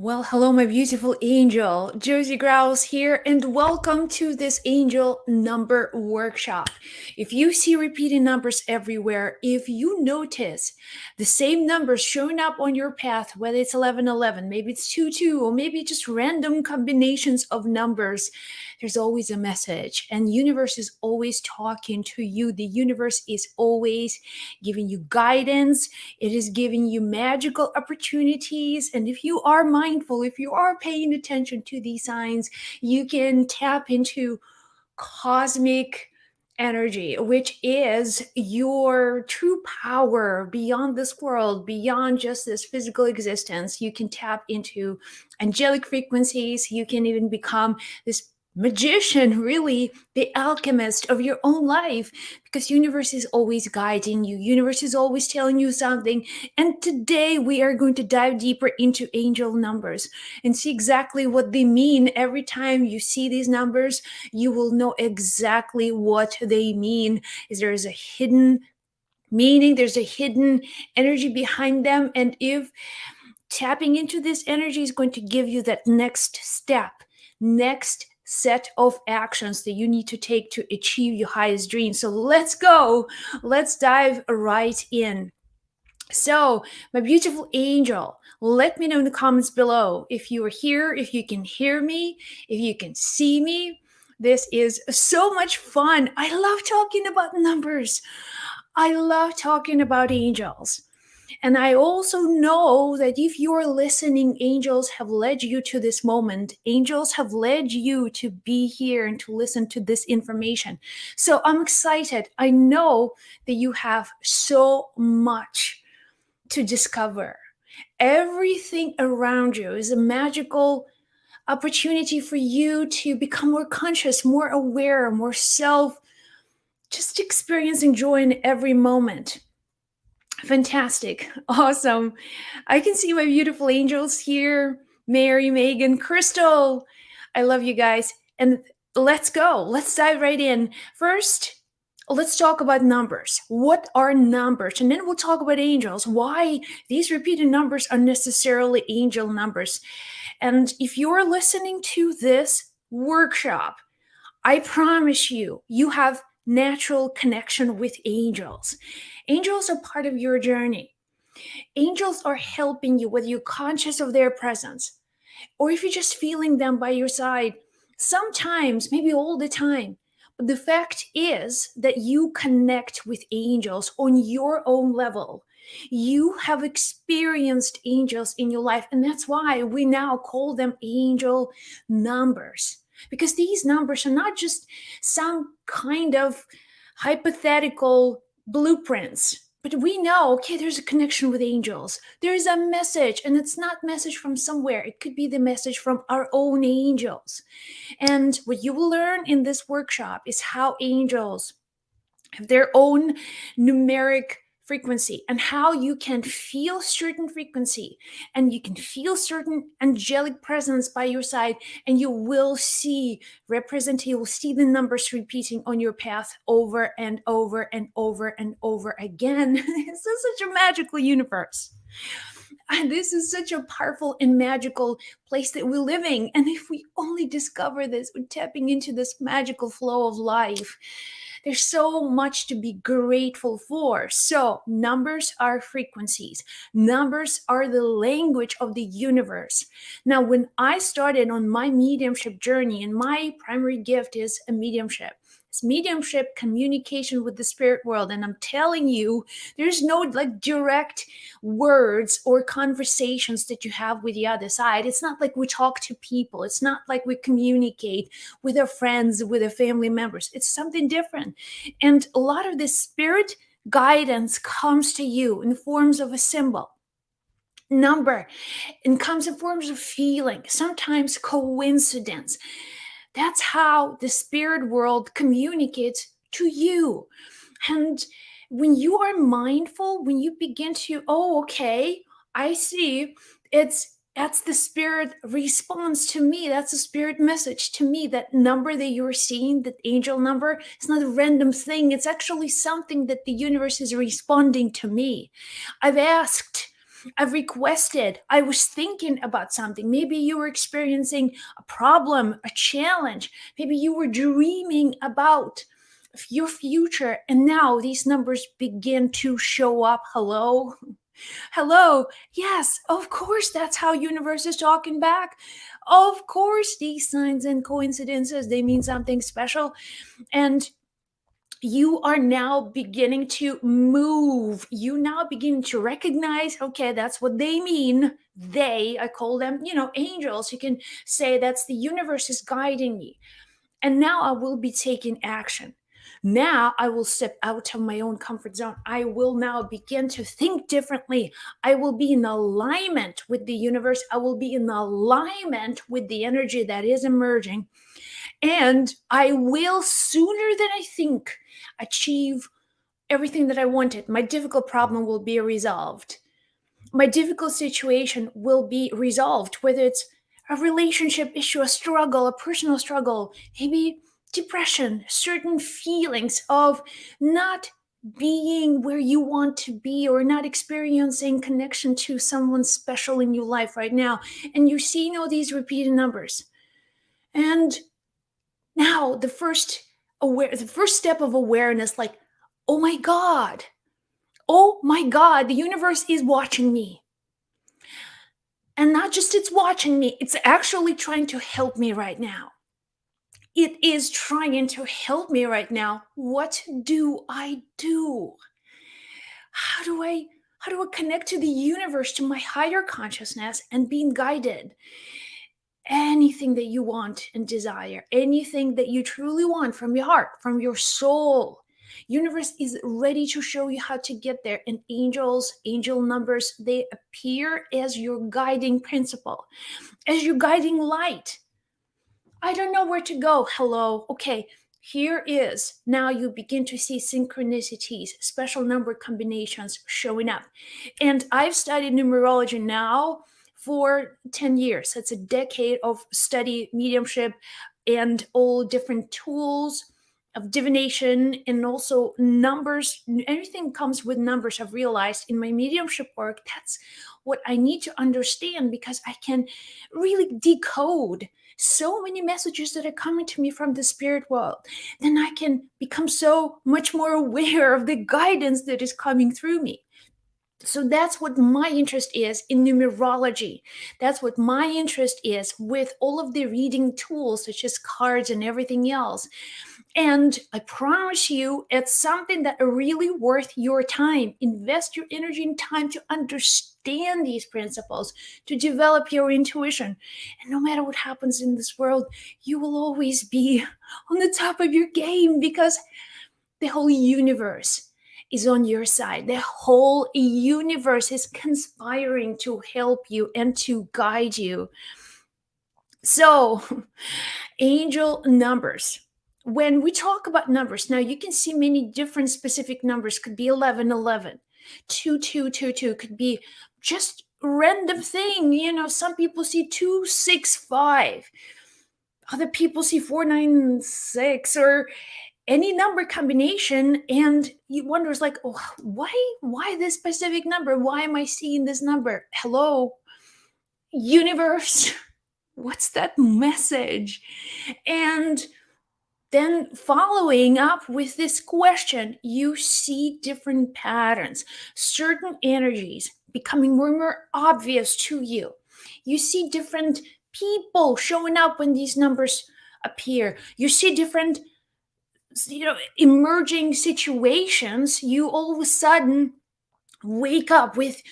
Well, hello, my beautiful angel. Josie Grouse here, and welcome to this angel number workshop. If you see repeating numbers everywhere, if you notice the same numbers showing up on your path, whether it's 1111, maybe it's 22, or maybe just random combinations of numbers, there's always a message, and universe is always talking to you. The universe is always giving you guidance. It is giving you magical opportunities. And if you are mindful, if you are paying attention to these signs, you can tap into cosmic energy, which is your true power beyond this world, beyond just this physical existence. You can tap into angelic frequencies. You can even become this magician, really the alchemist of your own life, because universe is always guiding you, universe is always telling you something. And today we are going to dive deeper into angel numbers and see exactly what they mean. Every time you see these numbers, you will know exactly what they mean. Is there is a hidden meaning, there's a hidden energy behind them. And if tapping into this energy is going to give you that next step, next set of actions that you need to take to achieve your highest dream. So let's go. Let's dive right in. So, my beautiful angel, let me know in the comments below if you are here, if you can hear me, if you can see me. This is so much fun. I love talking about numbers. I love talking about angels. And I also know that if you're listening, angels have led you to this moment. Angels have led you to be here and to listen to this information. So I'm excited. I know that you have so much to discover. Everything around you is a magical opportunity for you to become more conscious, more aware, more self, just experiencing joy in every moment. Fantastic. Awesome. I can see my beautiful angels here. Mary, Megan, Crystal. I love you guys. And let's go. Let's dive right in. First, let's talk about numbers. What are numbers? And then we'll talk about angels. Why these repeated numbers are necessarily angel numbers. And if you're listening to this workshop, I promise you, you have natural connection with angels. Angels are part of your journey. Angels are helping you, whether you're conscious of their presence or if you're just feeling them by your side, sometimes, maybe all the time. But the fact is that you connect with angels on your own level. You have experienced angels in your life, and that's why we now call them angel numbers. Because these numbers are not just some kind of hypothetical blueprints, but we know, okay, there's a connection with angels. There's a message, and it's not message from somewhere. It could be the message from our own angels. And what you will learn in this workshop is how angels have their own numeric frequency and how you can feel certain frequency and you can feel certain angelic presence by your side, and you will see you will see the numbers repeating on your path over and over and over and over again. This is such a magical universe. And this is such a powerful and magical place that we're living. And if we only discover this, we're tapping into this magical flow of life. There's so much to be grateful for. So, numbers are frequencies. Numbers are the language of the universe. Now, when I started on my mediumship journey, and my primary gift is a mediumship, it's mediumship, communication with the spirit world. And I'm telling you, there's no like direct words or conversations that you have with the other side. It's not like we talk to people. It's not like we communicate with our friends, with our family members. It's something different. And a lot of this spirit guidance comes to you in the forms of a symbol, number, and comes in forms of feeling, sometimes coincidence. That's how the spirit world communicates to you. And when you are mindful, when you begin to, oh, okay, I see, that's the spirit response to me. That's a spirit message to me. That number that you're seeing, that angel number, it's not a random thing. It's actually something that the universe is responding to me. I've asked I've requested, I was thinking about something. Maybe you were experiencing a problem, a challenge. Maybe you were dreaming about your future, and now these numbers begin to show up. Hello? Hello. Yes, of course, that's how universe is talking back. Of course, these signs and coincidences, they mean something special. And you are now beginning to move. You now begin to recognize, okay, that's what they mean. They, I call them, angels. You can say that's the universe is guiding me. And now I will be taking action. Now I will step out of my own comfort zone. I will now begin to think differently. I will be in alignment with the universe. I will be in alignment with the energy that is emerging. And I will, sooner than I think, achieve everything that I wanted. My difficult problem will be resolved. My difficult situation will be resolved, whether it's a relationship issue, a struggle, a personal struggle, maybe depression, certain feelings of not being where you want to be or not experiencing connection to someone special in your life right now. And you're seeing all these repeated numbers. And now the first step of awareness, like, oh my God, the universe is watching me. And not just it's watching me, it's actually trying to help me right now. It is trying to help me right now. What do I do? How do I connect to the universe, to my higher consciousness and being guided? Anything that you want and desire, anything that you truly want from your heart, from your soul. Universe is ready to show you how to get there. And angel numbers, they appear as your guiding principle, as your guiding light. I don't know where to go. Hello. Okay, here is. Now you begin to see synchronicities, special number combinations showing up. And I've studied numerology now for 10 years. That's a decade of study, mediumship, and all different tools of divination and also numbers. Everything comes with numbers. I've realized in my mediumship work, that's what I need to understand because I can really decode so many messages that are coming to me from the spirit world. Then I can become so much more aware of the guidance that is coming through me. So that's what my interest is in numerology. That's what my interest is with all of the reading tools, such as cards and everything else. And I promise you, it's something that are really worth your time. Invest your energy and time to understand these principles, to develop your intuition. And no matter what happens in this world, you will always be on the top of your game because the whole universe is on your side. The whole universe is conspiring to help you and to guide you. So, angel numbers. When we talk about numbers, now you can see many different specific numbers. Could be 1111, 2222, could be just random thing. Some people see 265, other people see 496, or any number combination, and you wonder, like, oh, why this specific number? Why am I seeing this number? Hello, universe. What's that message? And then following up with this question, you see different patterns, certain energies becoming more and more obvious to you. You see different people showing up when these numbers appear. You see different emerging situations. You all of a sudden wake up with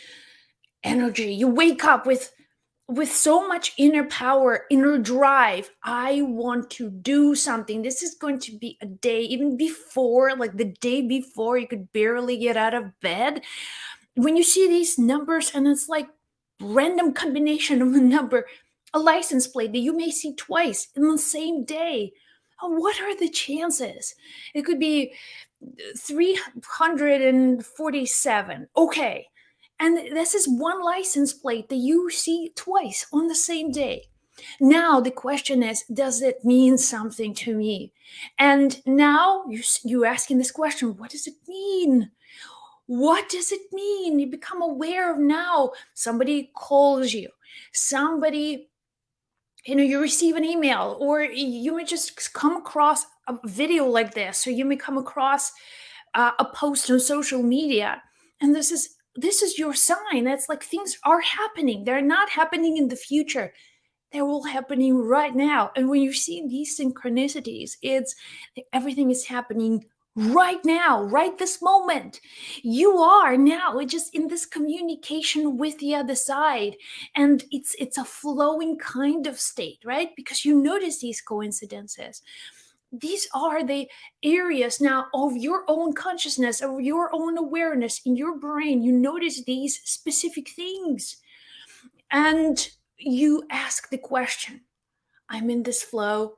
energy. You wake up with so much inner power, inner drive. I want to do something. This is going to be a day, even before, like the day before, you could barely get out of bed. When you see these numbers and it's like random combination of a number, a license plate that you may see twice in the same day. What are the chances? It could be 347. Okay. And this is one license plate that you see twice on the same day. Now the question is, does it mean something to me? And now you're asking this question, what does it mean? What does it mean? You become aware of now. Somebody calls you, somebody, you receive an email, or you may just come across a video like this, or you may come across a post on social media, and this is your sign. That's like things are happening. They're not happening in the future. They're all happening right now. And when you see these synchronicities, it's everything is happening right now, right this moment. You are now just in this communication with the other side. And it's a flowing kind of state, right? Because you notice these coincidences. These are the areas now of your own consciousness, of your own awareness in your brain. You notice these specific things. And you ask the question, I'm in this flow.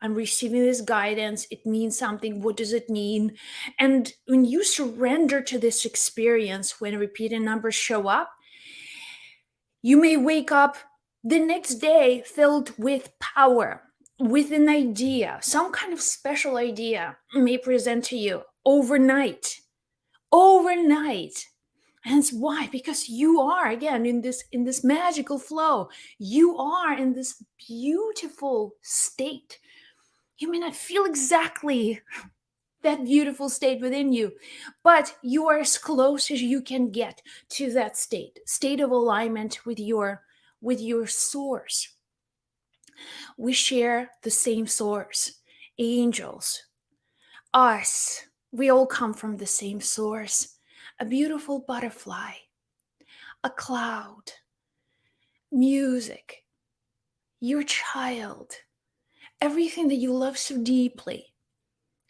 I'm receiving this guidance. It means something. What does it mean? And when you surrender to this experience, when repeated numbers show up, you may wake up the next day filled with power, with an idea, some kind of special idea may present to you overnight. Overnight. And it's why? Because you are again in this magical flow. You are in this beautiful state. You may not feel exactly that beautiful state within you, but you are as close as you can get to that state of alignment with your source. We share the same source. Angels, us, we all come from the same source. A beautiful butterfly, a cloud, music, your child, everything that you love so deeply,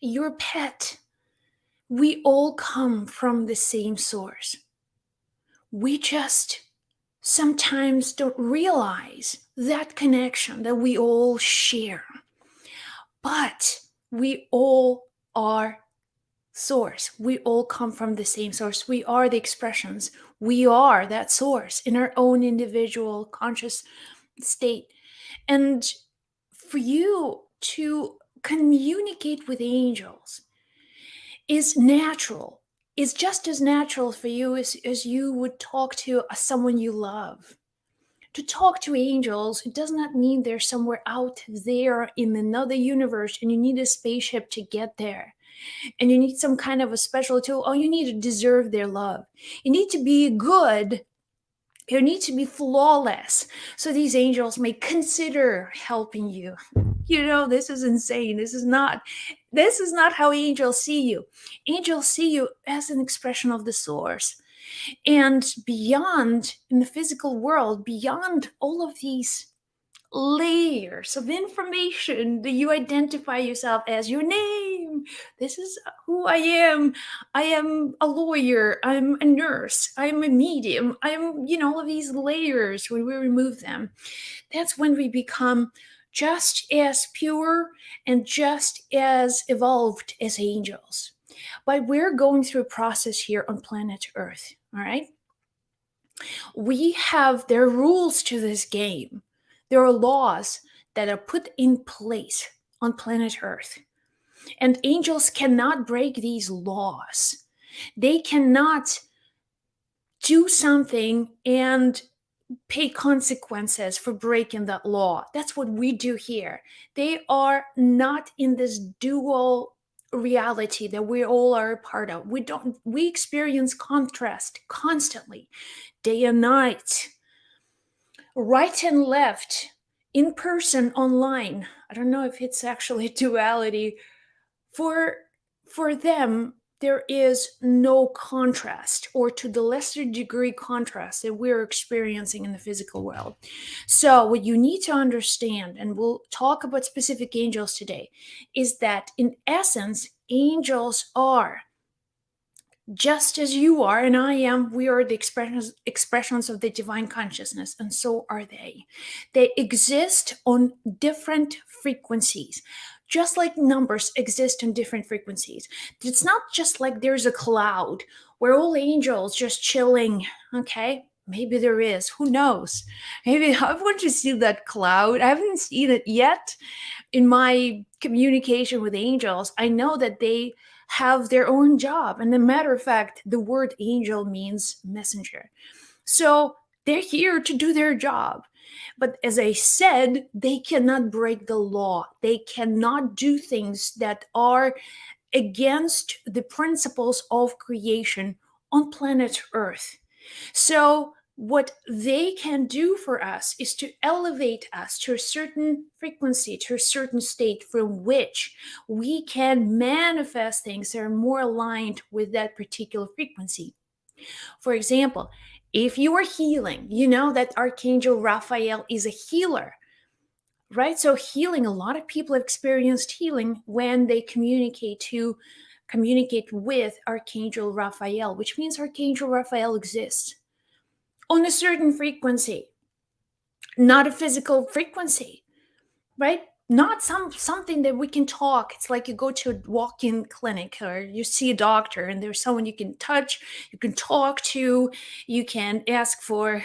your pet. We all come from the same source. We just sometimes don't realize that connection that we all share. But we all are source. We all come from the same source. We are the expressions. We are that source in our own individual conscious state. And for you to communicate with angels is natural, is just as natural for you as you would talk to someone you love. To talk to angels, it does not mean they're somewhere out there in another universe and you need a spaceship to get there. And you need some kind of a special tool. Oh, you need to deserve their love. You need to be good. You need to be flawless. So these angels may consider helping you. This is insane. This is not how angels see you. Angels see you as an expression of the source. And beyond, in the physical world, beyond all of these layers of information that you identify yourself as, your name, this is who I am. I am a lawyer, I'm a nurse, I'm a medium, I'm, all of these layers. When we remove them, that's when we become just as pure and just as evolved as angels. But we're going through a process here on planet Earth, all right? There are rules to this game. There are laws that are put in place on planet Earth. And angels cannot break these laws. They cannot do something and pay consequences for breaking that law. That's what we do here. They are not in this dual reality that we all are a part of. We experience contrast constantly, day and night, right and left, in person, online. I don't know if it's actually duality. For them, there is no contrast, or to the lesser degree contrast that we're experiencing in the physical world. So what you need to understand, and we'll talk about specific angels today, is that in essence, angels are just as you are and I am. We are the expressions of the divine consciousness, and so are they. They exist on different frequencies, just like numbers exist on different frequencies. It's not just like there's a cloud where all angels just chilling. Okay, maybe there is, who knows? Maybe I want to see that cloud. I haven't seen it yet. In my communication with angels, I know that they have their own job. And a matter of fact, the word angel means messenger. So they're here to do their job. But as I said, they cannot break the law. They cannot do things that are against the principles of creation on planet Earth. So, what they can do for us is to elevate us to a certain frequency, to a certain state from which we can manifest things that are more aligned with that particular frequency. For example, if you are healing, you know that Archangel Raphael is a healer, right? So healing, a lot of people have experienced healing when they communicate with Archangel Raphael, which means Archangel Raphael exists on a certain frequency, not a physical frequency, right? Not something that we can talk. It's like you go to a walk-in clinic or you see a doctor and there's someone you can touch, you can talk to, you can ask for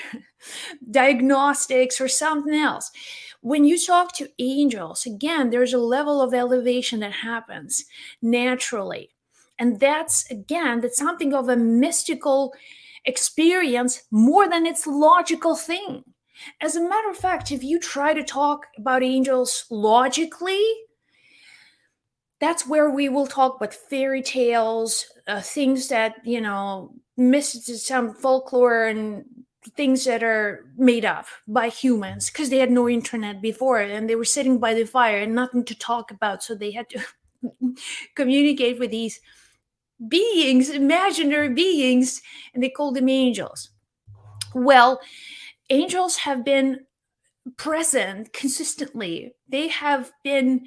diagnostics or something else. When you talk to angels, again, there's a level of elevation that happens naturally. And that's something of a mystical experience more than its logical thing. As a matter of fact, if you try to talk about angels logically, that's where we will talk about fairy tales, things that, some folklore and things that are made up by humans because they had no internet before and they were sitting by the fire and nothing to talk about. So they had to communicate with these beings, imaginary beings, and they called them angels. Well, angels have been present consistently. They have been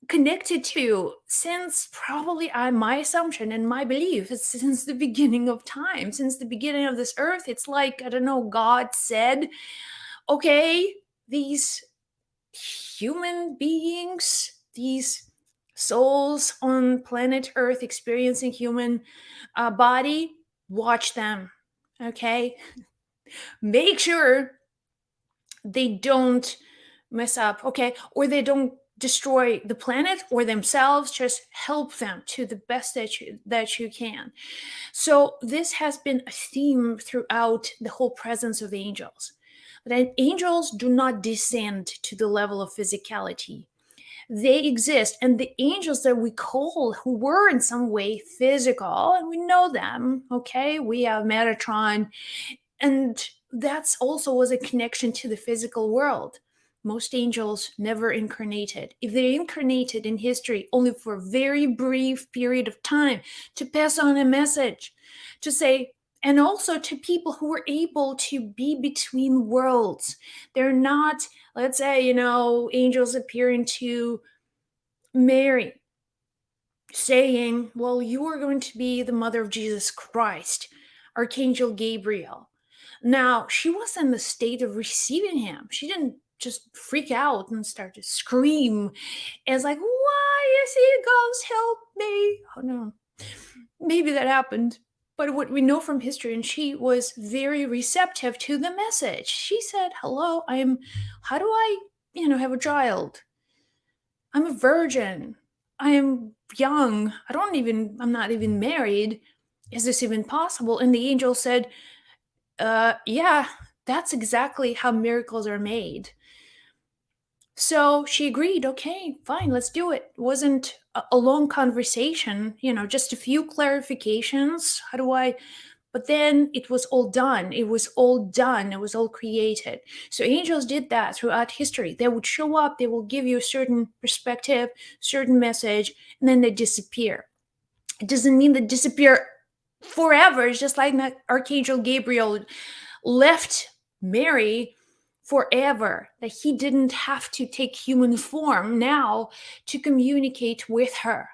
connected to since probably my assumption and my belief is since the beginning of time, since the beginning of this earth. It's like, I don't know, God said, okay, these human beings, these souls on planet earth experiencing human body, watch them, okay? Make sure they don't mess up, okay? Or they don't destroy the planet or themselves. Just help them to the best that you can. So this has been a theme throughout the whole presence of angels. But angels do not descend to the level of physicality. They exist, and the angels that we call who were in some way physical, and we know them, okay? We have Metatron, and that's also was a connection to the physical world. Most angels never incarnated. If they incarnated in history only for a very brief period of time to pass on a message, to say, and also to people who were able to be between worlds. They're not, let's say, angels appearing to Mary saying, well, you are going to be the mother of Jesus Christ, Archangel Gabriel. Now, she was in the state of receiving him. She didn't just freak out and start to scream as like, why is he a ghost? Help me. Oh no. Maybe that happened. But what we know from history, and she was very receptive to the message. She said, hello, how do I, have a child? I'm a virgin. I am young. I'm not even married. Is this even possible? And the angel said, yeah, that's exactly how miracles are made. So she agreed, okay, fine, let's do it. It wasn't a long conversation, just a few clarifications. But then it was all done. It was all done. It was all created. So angels did that throughout history. They would show up, they will give you a certain perspective, certain message, and then they disappear. It doesn't mean they disappear forever. It's just like Archangel Gabriel left Mary forever, that he didn't have to take human form now to communicate with her.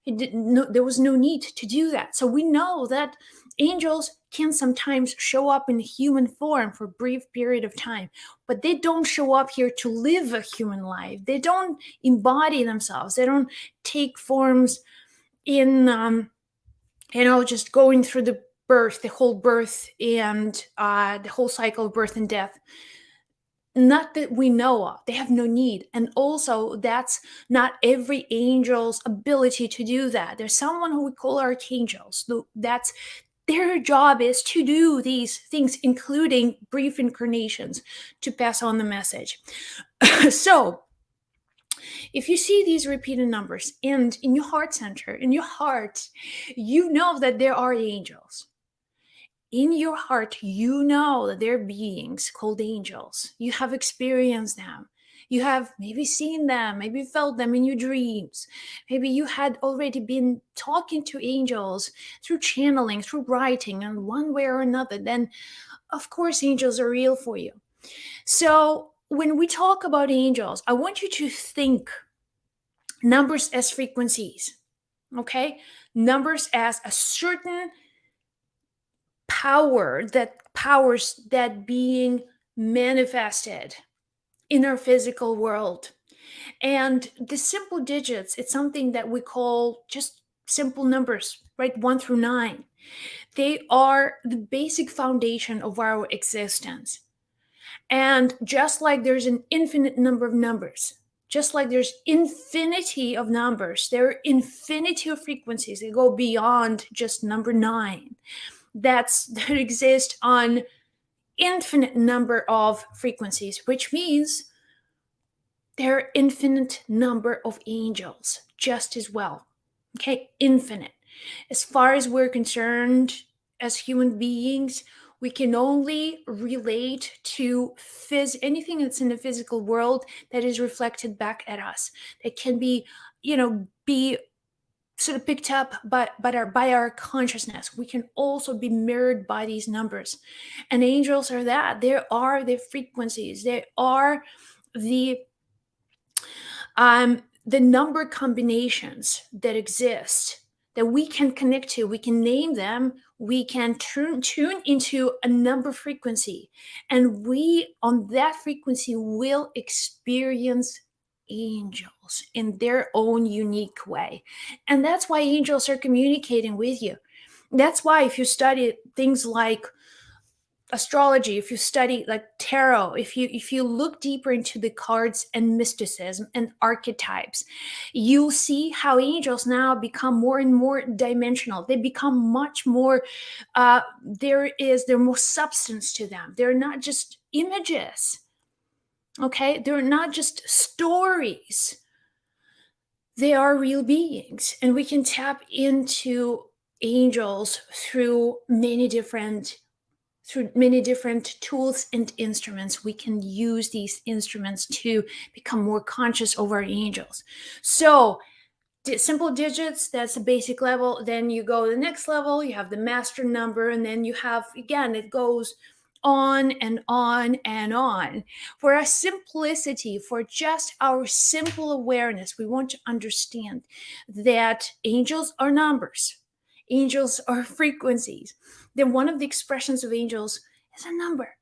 There was no need to do that. So we know that angels can sometimes show up in human form for a brief period of time, but they don't show up here to live a human life. They don't embody themselves. They don't take forms in, just going through the whole birth and the whole cycle of birth and death. Not that we know of. They have no need. And also, that's not every angel's ability to do that. There's someone who we call archangels. That's their job is to do these things, including brief incarnations, to pass on the message. So, if you see these repeated numbers and in your heart center, in your heart, you know that there are angels. In your heart, you know that there are beings called angels. You have experienced them. You have maybe seen them, maybe felt them in your dreams. Maybe you had already been talking to angels through channeling, through writing, in one way or another. Then, of course, angels are real for you. So, when we talk about angels, I want you to think numbers as frequencies, okay? Numbers as a certain power that powers that being manifested in our physical world. And the simple digits, it's something that we call just simple numbers, right? 1 through 9. They are the basic foundation of our existence. And just like there's an infinite number of numbers, just like there's infinity of numbers, there are infinity of frequencies that go beyond just number 9. That exist on infinite number of frequencies, which means there are infinite number of angels just as well. Okay, infinite. As far as we're concerned as human beings, we can only relate to anything that's in the physical world that is reflected back at us. That can be, be sort of picked up by our consciousness. We can also be mirrored by these numbers. And angels are that. They are the frequencies. They are the the number combinations that exist that we can connect to. We can name them. We can tune into a number frequency, and we on that frequency will experience angels in their own unique way. And that's why angels are communicating with you. That's why if you study things like astrology, if you study like tarot, if you look deeper into the cards and mysticism and archetypes, you'll see how angels now become more and more dimensional. They become much more there's more substance to them. They're not just images. Okay, they're not just stories. They are real beings, and we can tap into angels through many different tools and instruments. We can use these instruments to become more conscious of our angels. So, simple digits, that's the basic level. Then you go to the next level, you have the master number, and then you have, again, it goes on and on and on. For our simplicity, for just our simple awareness, we want to understand that angels are numbers, angels are frequencies. Then one of the expressions of angels is a number.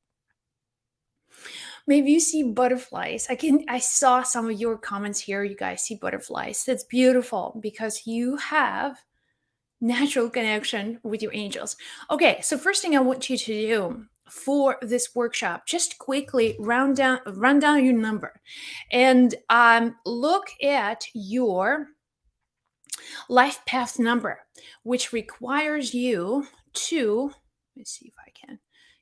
Maybe you see butterflies. I saw some of your comments here. You guys see butterflies. That's beautiful because you have natural connection with your angels. Okay, so first thing I want you to do for this workshop, just quickly run down your number and look at your life path number, which requires you to, let me see if I can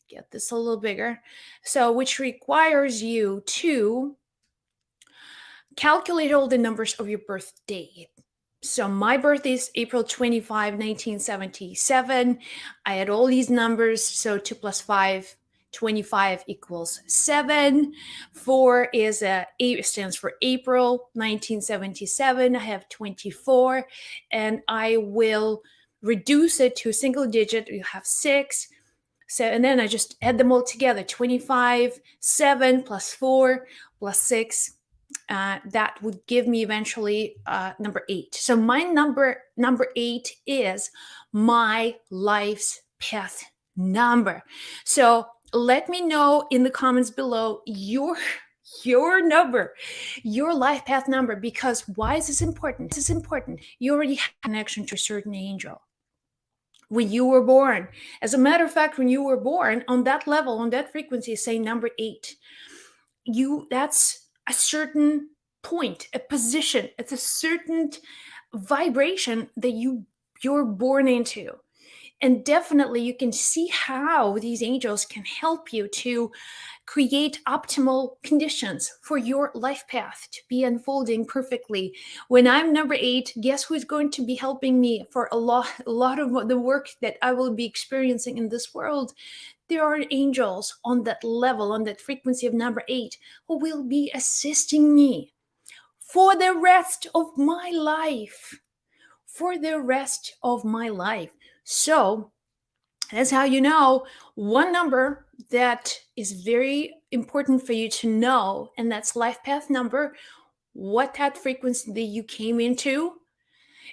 get this a little bigger. So, which requires you to calculate all the numbers of your birth date. So my birthday is April 25, 1977. I had all these numbers. So 2 plus 5, 25 equals 7. 4 stands for April 1977. I have 24, and I will reduce it to a single digit. You have 6. So, and then I just add them all together. 25, 7 plus 4 plus 6. That would give me eventually number 8. So my number 8 is my life's path number. So let me know in the comments below your number, your life path number, because why is this important? This is important. You already have a connection to a certain angel when you were born. As a matter of fact, when you were born, on that level, on that frequency, say number 8. that's a certain point, a position, it's a certain vibration that you're born into. And definitely you can see how these angels can help you to create optimal conditions for your life path to be unfolding perfectly. When I'm number 8, guess who's going to be helping me for a lot of the work that I will be experiencing in this world? There are angels on that level, on that frequency of number 8, who will be assisting me for the rest of my life. For the rest of my life. So, that's how you know one number that is very important for you to know, and that's life path number, what that frequency that you came into,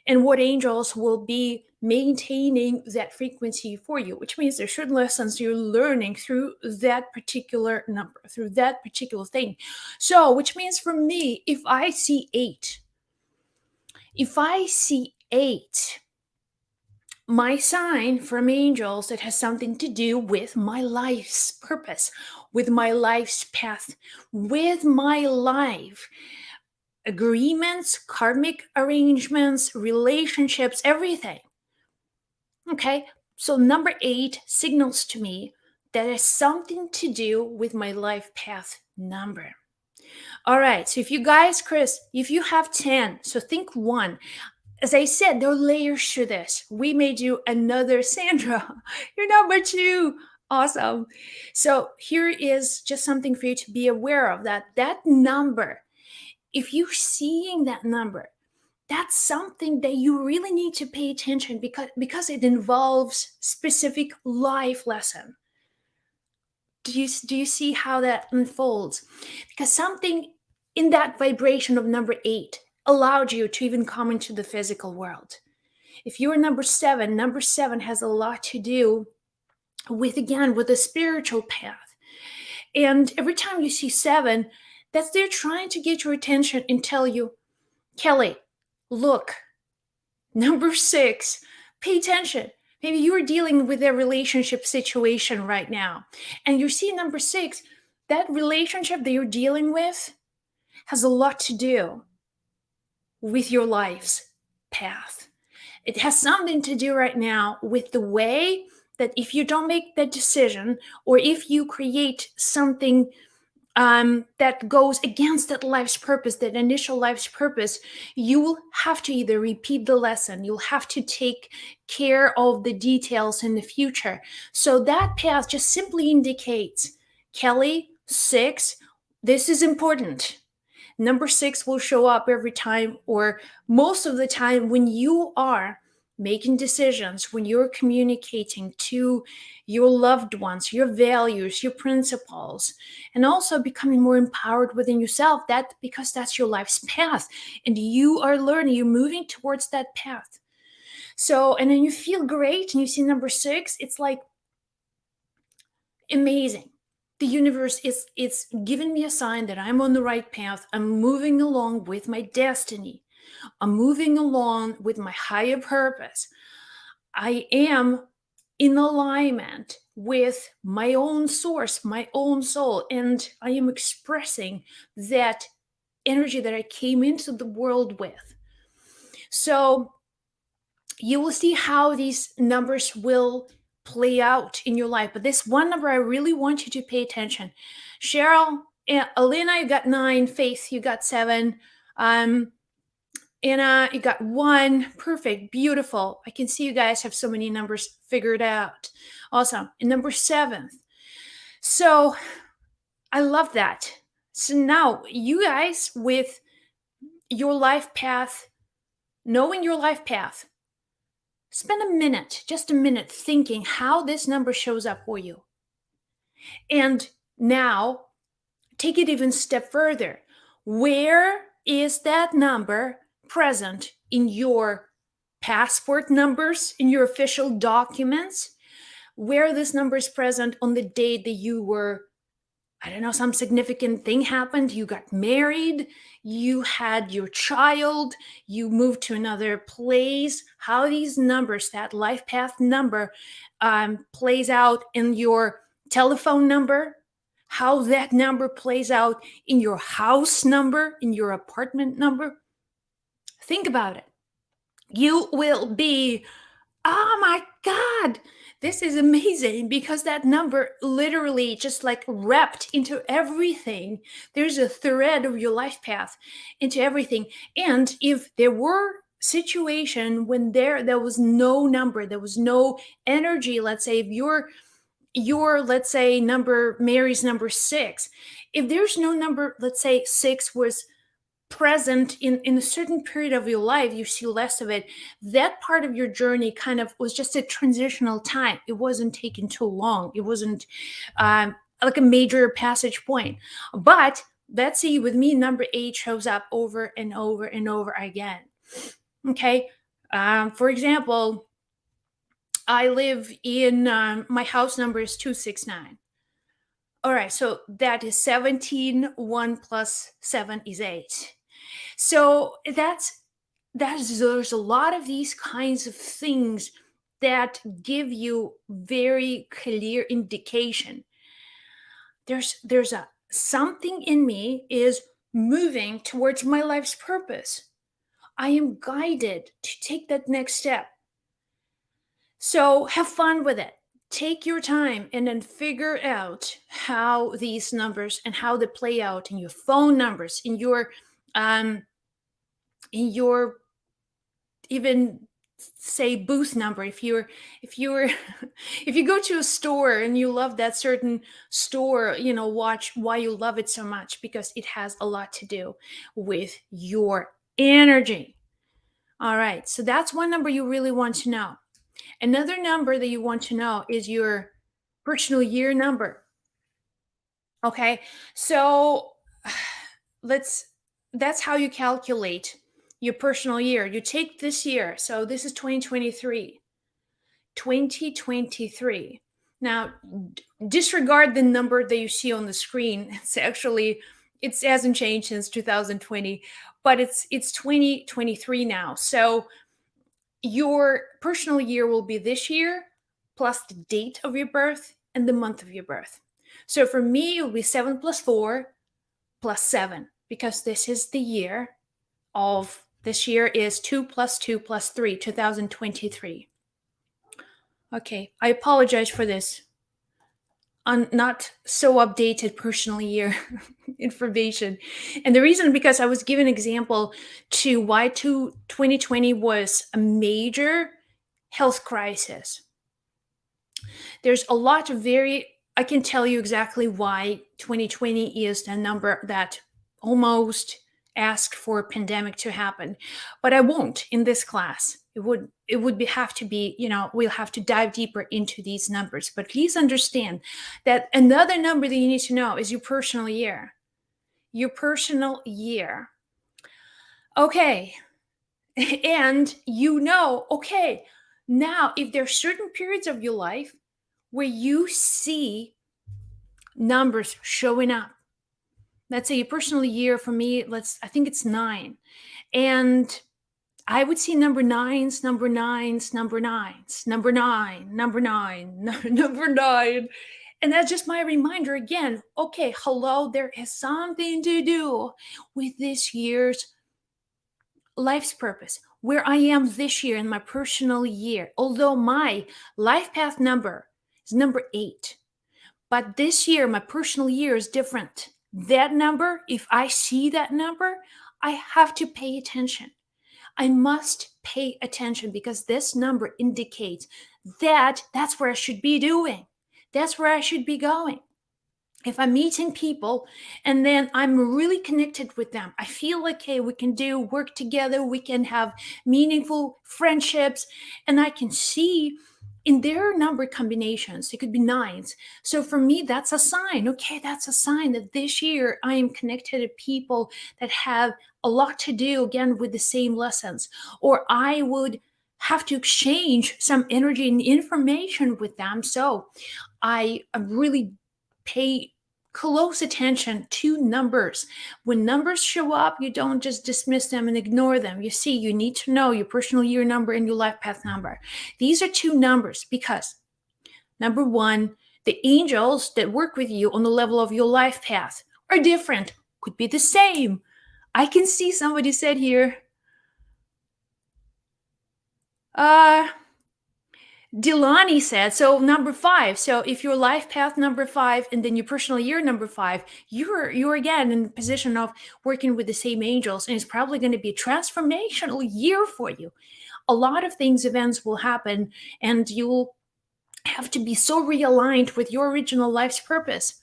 and what angels will be maintaining that frequency for you, which means there's certain lessons you're learning through that particular number, through that particular thing. So, which means for me, if I see eight, my sign from angels that has something to do with my life's purpose, with my life's path, with my life agreements, karmic arrangements, relationships, everything. Okay, so number 8 signals to me that has something to do with my life path number. All right, so if you guys, Chris, if you have 10, so think 1. As I said, there are layers to this. We made you another Sandra. You're number 2. Awesome. So here is just something for you to be aware of, that number, if you're seeing that number, that's something that you really need to pay attention, because it involves specific life lesson. Do you see how that unfolds? Because something in that vibration of number 8 allowed you to even come into the physical world. If you're number 7 has a lot to do with, again, with the spiritual path. And every time you see 7, that's they're trying to get your attention and tell you, Kelly, look, number 6, pay attention. Maybe you're dealing with a relationship situation right now, and you see number 6, that relationship that you're dealing with has a lot to do with your life's path. It has something to do right now with the way that if you don't make that decision, or if you create something that goes against that life's purpose, that initial life's purpose, you will have to either repeat the lesson, you'll have to take care of the details in the future. So that path just simply indicates, Kelly, 6, this is important. Number 6 will show up every time, or most of the time, when you are making decisions, when you're communicating to your loved ones, your values, your principles, and also becoming more empowered within yourself. That because that's your life's path, and you are learning, you're moving towards that path. So, and then you feel great, and you see number 6. It's like amazing. The universe is it's giving me a sign that I'm on the right path. I'm moving along with my destiny. I'm moving along with my higher purpose. I am in alignment with my own source, my own soul, and I am expressing that energy that I came into the world with. So you will see how these numbers will play out in your life. But this one number, I really want you to pay attention. Cheryl, Elena, you got 9. Faith, you got 7. Anna, you got 1. Perfect. Beautiful. I can see you guys have so many numbers figured out. Awesome. And number 7. So I love that. So now you guys, with your life path, knowing your life path, spend a minute, just a minute, thinking how this number shows up for you. And now take it even a step further. Where is that number present in your passport numbers, in your official documents? Where this number is present on the date that you were, I don't know, some significant thing happened, you got married, you had your child, you moved to another place, how these numbers, that life path number, plays out in your telephone number, how that number plays out in your house number, in your apartment number, think about it. You will be, oh my God, this is amazing, because that number literally just like wrapped into everything. There's a thread of your life path into everything. And if there were situation when there was no number, there was no energy, let's say if your let's say number, Mary's number 6, if there's no number, let's say 6 was present in a certain period of your life, you see less of it. That part of your journey kind of was just a transitional time. It wasn't taken too long. It wasn't like a major passage point. But let's see, with me, number 8 shows up over and over and over again. Okay. For example, I live in my house number is 269. All right, so that is 17. 1 plus 7 is 8. So there's a lot of these kinds of things that give you very clear indication. There's a something in me is moving towards my life's purpose. I am guided to take that next step. So have fun with it. Take your time and then figure out how these numbers and how they play out in your phone numbers, um in your even say booth number. If you're if you go to a store and you love that certain store, watch why you love it so much, because it has a lot to do with your energy. All right, so that's one number you really want to know. Another number that you want to know is your personal year number. Okay, so let's that's how you calculate your personal year. You take this year, so this is 2023. 2023. Now, disregard the number that you see on the screen. It hasn't changed since 2020, but it's 2023 now. So your personal year will be this year plus the date of your birth and the month of your birth. So for me, it will be 7 plus 4 plus 7, because this year is 2 plus 2 plus 3, 2023. Okay, I apologize for this not so updated personal year information. And the reason, because I was given an example to why 2020 was a major health crisis. There's a lot of I can tell you exactly why 2020 is the number that almost asked for a pandemic to happen, but I won't in this class. Have to be, we'll have to dive deeper into these numbers. But please understand that another number that you need to know is your personal year. Your personal year. Okay. And okay, now if there are certain periods of your life where you see numbers showing up, let's say your personal year for me, I think it's 9. And I would see number nines, number nines, number nines, number 9, number 9, number 9. And that's just my reminder again. Okay, hello, there is something to do with this year's life's purpose, where I am this year in my personal year. Although my life path number is number 8, but this year, my personal year is different. That number, if I see that number, I have to pay attention. I must pay attention, because this number indicates that that's where I should be doing. That's where I should be going. If I'm meeting people and then I'm really connected with them, I feel like, hey, we can do work together, we can have meaningful friendships, and I can see in their number combinations, it could be 9s. So for me, that's a sign. Okay, that's a sign that this year I am connected to people that have a lot to do, again, with the same lessons, or I would have to exchange some energy and information with them. So I really pay close attention to numbers. When numbers show up, you don't just dismiss them and ignore them. You need to know your personal year number and your life path number. These are two numbers because, number one, The angels that work with you on the level of your life path are different, could be the same. I can see somebody said here, uh, Delani said, so number 5. So if your life path number 5 and then your personal year number 5, you're again in the position of working with the same angels, and it's probably going to be a transformational year for you. A lot of things, events will happen, and you'll have to be so realigned with your original life's purpose.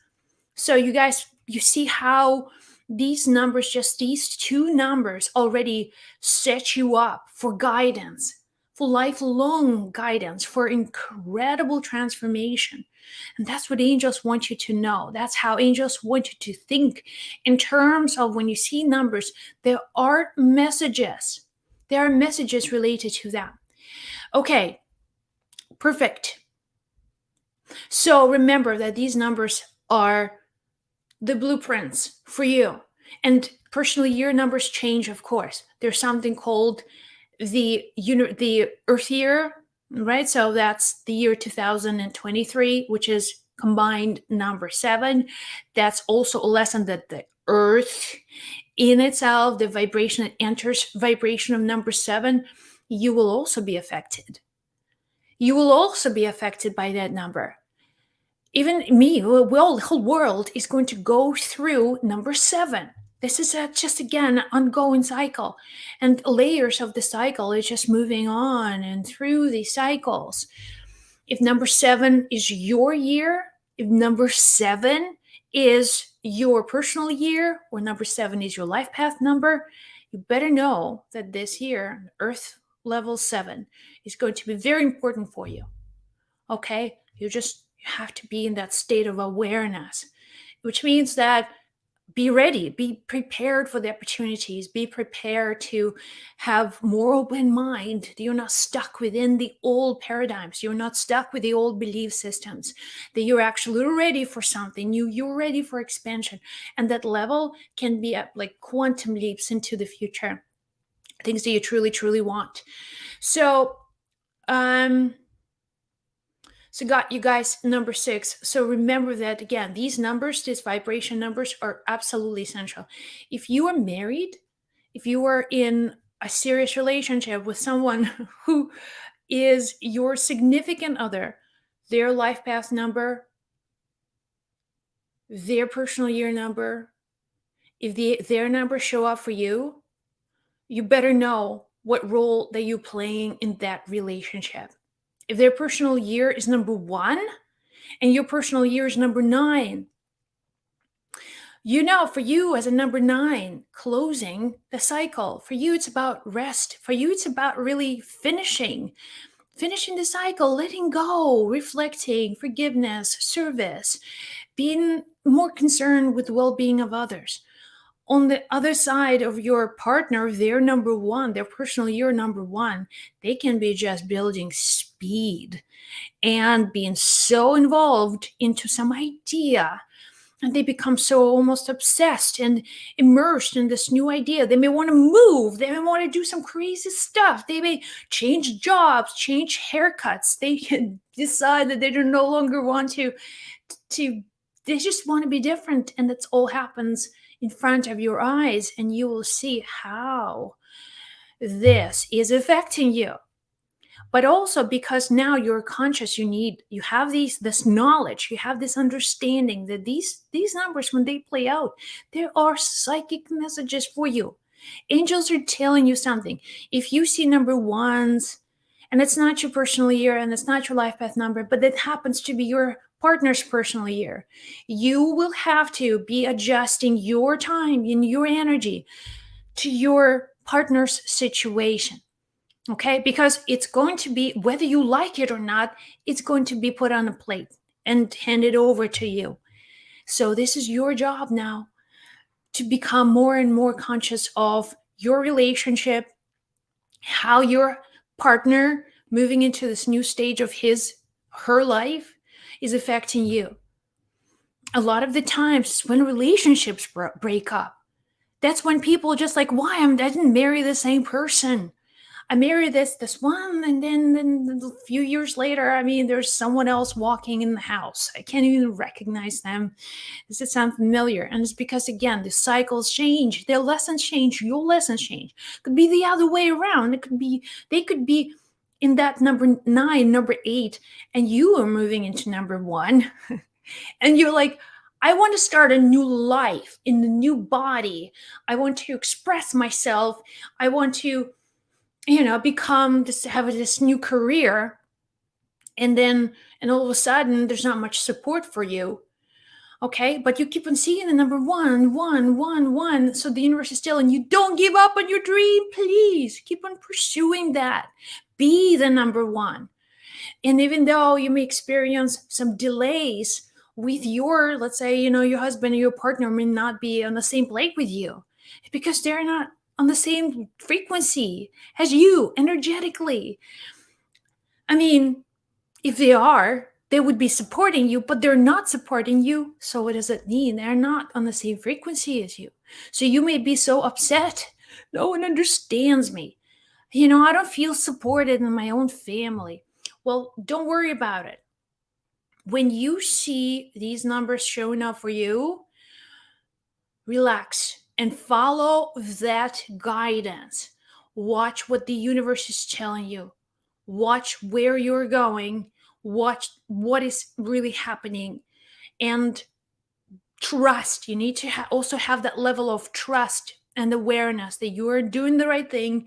So you guys, you see how these numbers, just these two numbers, already set you up for guidance, for lifelong guidance, for incredible transformation. And that's what angels want you to know. That's how angels want you to think in terms of when you see numbers, there are messages. There are messages related to that. Okay, perfect. So remember that these numbers are the blueprints for you. And personal year numbers change, of course. There's something called the Earth year, right? So that's the year 2023, which is combined number 7. That's also a lesson that the Earth in itself, the vibration that enters vibration of number 7, you will also be affected. You will also be affected by that number. Even me, well, the whole world is going to go through number 7. This is just again an ongoing cycle, and layers of the cycle is just moving on and through these cycles. If number 7 is your year, if number 7 is your personal year, or number 7 is your life path number, you better know that this year, Earth level 7, is going to be very important for you. Okay, you have to be in that state of awareness, which means that be ready, be prepared for the opportunities, be prepared to have more open mind. You're not stuck within the old paradigms, you're not stuck with the old belief systems, that you're actually ready for something new, you're ready for expansion. And that level can be like quantum leaps into the future, things that you truly want. So got you guys number 6. So remember that again, these numbers, these vibration numbers, are absolutely essential. If you are married, if you are in a serious relationship with someone who is your significant other, their life path number, their personal year number, if their numbers show up for you, you better know what role that you're playing in that relationship. If their personal year is number 1 and your personal year is number 9, you know, for you as a number 9, closing the cycle, for you it's about rest, for you it's about really finishing the cycle, letting go, reflecting, forgiveness, service, being more concerned with the well-being of others. On the other side of your partner, their number 1, their personal year number 1, they can be just building speed and being so involved into some idea, and they become so almost obsessed and immersed in this new idea. They may want to move, they may want to do some crazy stuff, they may change jobs, change haircuts, they can decide that they no longer want to they just want to be different, and that's all happens in front of your eyes, and you will see how this is affecting you. But also because now you're conscious, you have this knowledge, you have this understanding that these numbers, when they play out, there are psychic messages for you. Angels are telling you something. If you see number 1s, and it's not your personal year and it's not your life path number, but it happens to be your partner's personal year, you will have to be adjusting your time and your energy to your partner's situation. Okay, because it's going to be, whether you like it or not, it's going to be put on a plate and handed over to you. So this is your job now, to become more and more conscious of your relationship, how your partner moving into this new stage of her life is affecting you. A lot of the times when relationships break up, that's when people just like, why I didn't marry the same person. I marry this one, and then a few years later, I mean, there's someone else walking in the house. I can't even recognize them. Does it sound familiar? And it's because, again, the cycles change, their lessons change, your lessons change. It could be the other way around. They could be in that number 9, number 8, and you are moving into number 1, and you're like, I want to start a new life in the new body. I want to express myself. I want to, become this, have this new career. And all of a sudden, there's not much support for you. Okay, but you keep on seeing the number 1, 1, 1, 1. So the universe is telling you, don't give up on your dream, please. Keep on pursuing that. Be the number 1. And even though you may experience some delays with your, let's say, your husband or your partner may not be on the same plate with you, because they're not on the same frequency as you energetically. I mean, if they are, they would be supporting you, but they're not supporting you. So what does it mean? They're not on the same frequency as you. So you may be so upset. No one understands me. I don't feel supported in my own family. Well, don't worry about it. When you see these numbers showing up for you, relax and follow that guidance. Watch what the universe is telling you. Watch where you're going. Watch what is really happening. And trust. You need to also have that level of trust and awareness that you are doing the right thing.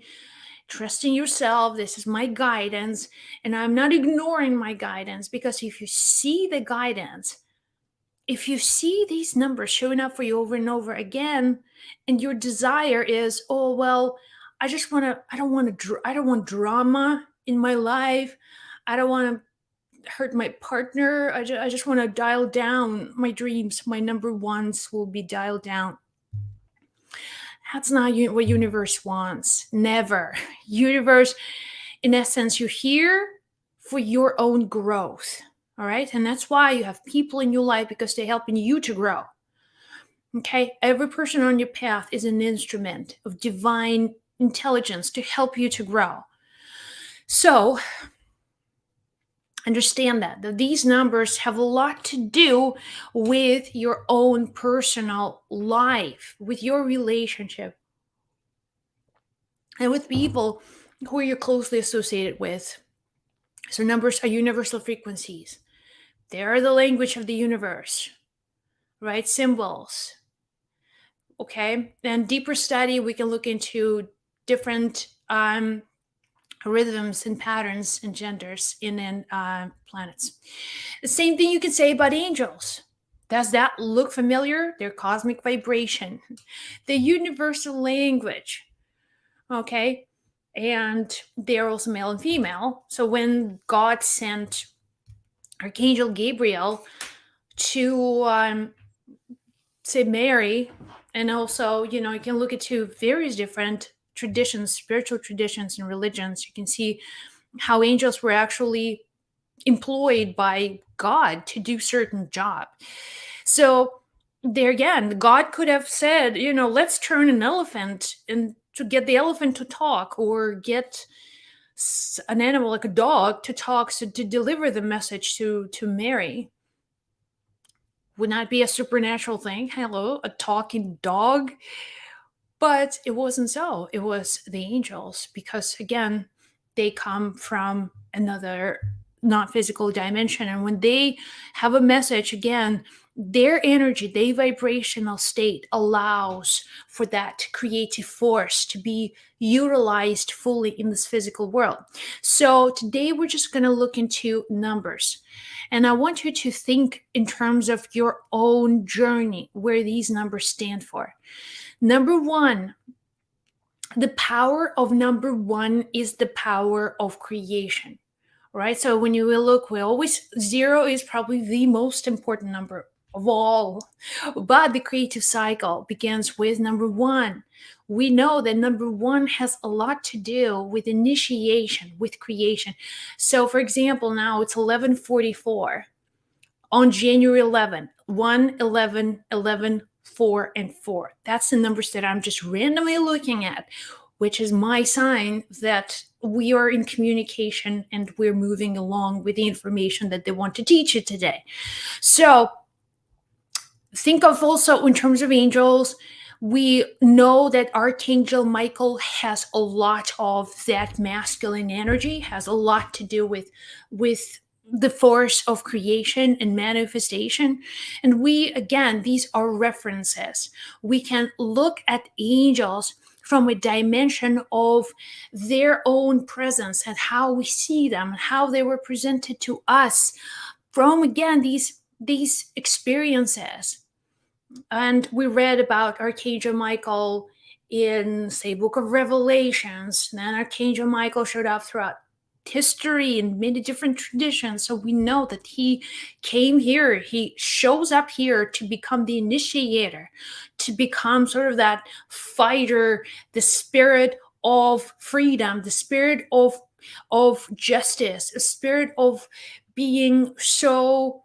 Trusting yourself. This is my guidance. And I'm not ignoring my guidance, because if you see the guidance, if you see these numbers showing up for you over and over again, and your desire is, oh, well, I don't want drama in my life. I don't want to hurt my partner. I just want to dial down my dreams. My number 1s will be dialed down. That's not what universe wants. Never. Universe, in essence, you're here for your own growth. All right. And that's why you have people in your life, because they're helping you to grow. Okay. Every person on your path is an instrument of divine intelligence to help you to grow. So understand that these numbers have a lot to do with your own personal life, with your relationship, and with people who you're closely associated with. So numbers are universal frequencies. They are the language of the universe, right? Symbols. Okay. And deeper study, we can look into different rhythms and patterns and genders in planets. The same thing you can say about angels. Does that look familiar? Their cosmic vibration, the universal language. Okay. And they're also male and female. So when God sent Archangel Gabriel to say Mary, and also, you can look into various different traditions, spiritual traditions and religions. You can see how angels were actually employed by God to do certain job. So there again, God could have said, let's turn an elephant and to get the elephant to talk, or get an animal like a dog to talk, so to deliver the message to Mary. Would not be a supernatural thing. Hello, a talking dog. But it wasn't so. It was the angels, because again, they come from another not physical dimension. And when they have a message, again, their energy, their vibrational state allows for that creative force to be utilized fully in this physical world. So today we're just going to look into numbers. And I want you to think in terms of your own journey, where these numbers stand for. Number 1, the power of number 1 is the power of creation, right? So when you will look, 0 is probably the most important number of all. But the creative cycle begins with number 1. We know that number 1 has a lot to do with initiation, with creation. So for example, now it's 11:44 on January 11, 1, 11, 11, 4, and 4. That's the numbers that I'm just randomly looking at. which is my sign that we are in communication and we're moving along with the information that they want to teach you today. So think of also in terms of angels, we know that Archangel Michael has a lot of that masculine energy, has a lot to do with the force of creation and manifestation. And we, again, these are references. We can look at angels from a dimension of their own presence and how we see them, how they were presented to us from, again, these experiences. And we read about Archangel Michael in, say, Book of Revelations. And then Archangel Michael showed up throughout history and many different traditions. So we know that he came here, he shows up here to become the initiator, to become sort of that fighter, the spirit of freedom, the spirit of justice, a spirit of being so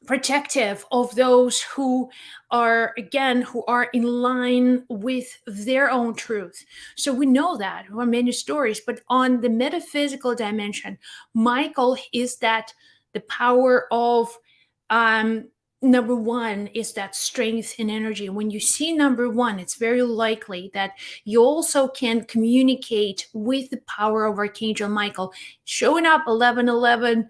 protective of those who are, again, who are in line with their own truth. So we know that from many stories. But on the metaphysical dimension, Michael is that the power of number one is that strength and energy. When you see number one, it's very likely that you also can communicate with the power of Archangel Michael. Showing up 1111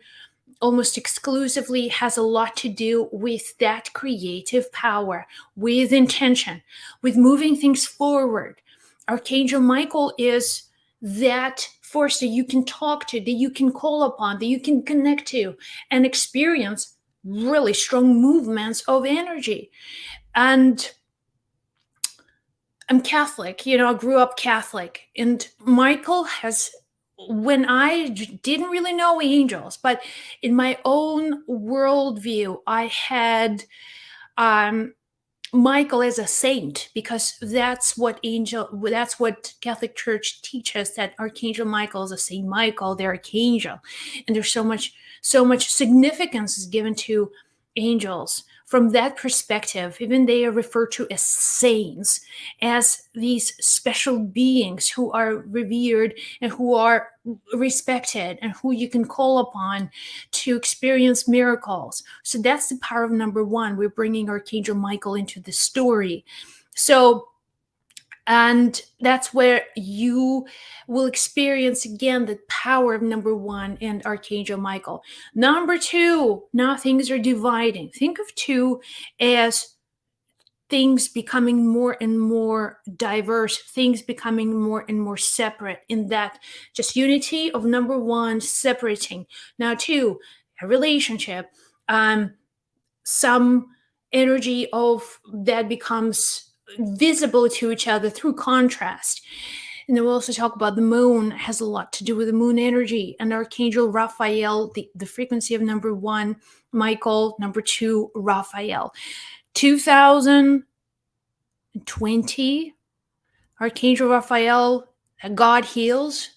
almost exclusively has a lot to do with that creative power, with intention, with moving things forward. Archangel Michael is that force that you can talk to, that you can call upon, that you can connect to, and experience really strong movements of energy. And I'm Catholic, I grew up Catholic, and Michael has, when I didn't really know angels, but in my own worldview, I had um, Michael as a saint, because that's what Catholic Church teaches, that Archangel Michael is a Saint Michael, the archangel, and there's so much significance is given to angels from that perspective. Even they are referred to as saints, as these special beings who are revered and who are respected and who you can call upon to experience miracles. So that's the power of number one. We're bringing Archangel Michael into the story. So, and that's where you will experience again the power of number one and Archangel Michael. Number two, now things are dividing. Think of two as things becoming more and more diverse, things becoming more and more separate, in that just unity of number one separating. Now, two, a relationship, some energy of that becomes visible to each other through contrast. And then we'll also talk about the moon, has a lot to do with the moon energy, and Archangel Raphael, the frequency of number one, Michael, number two, Raphael. 2020, Archangel Raphael, God heals.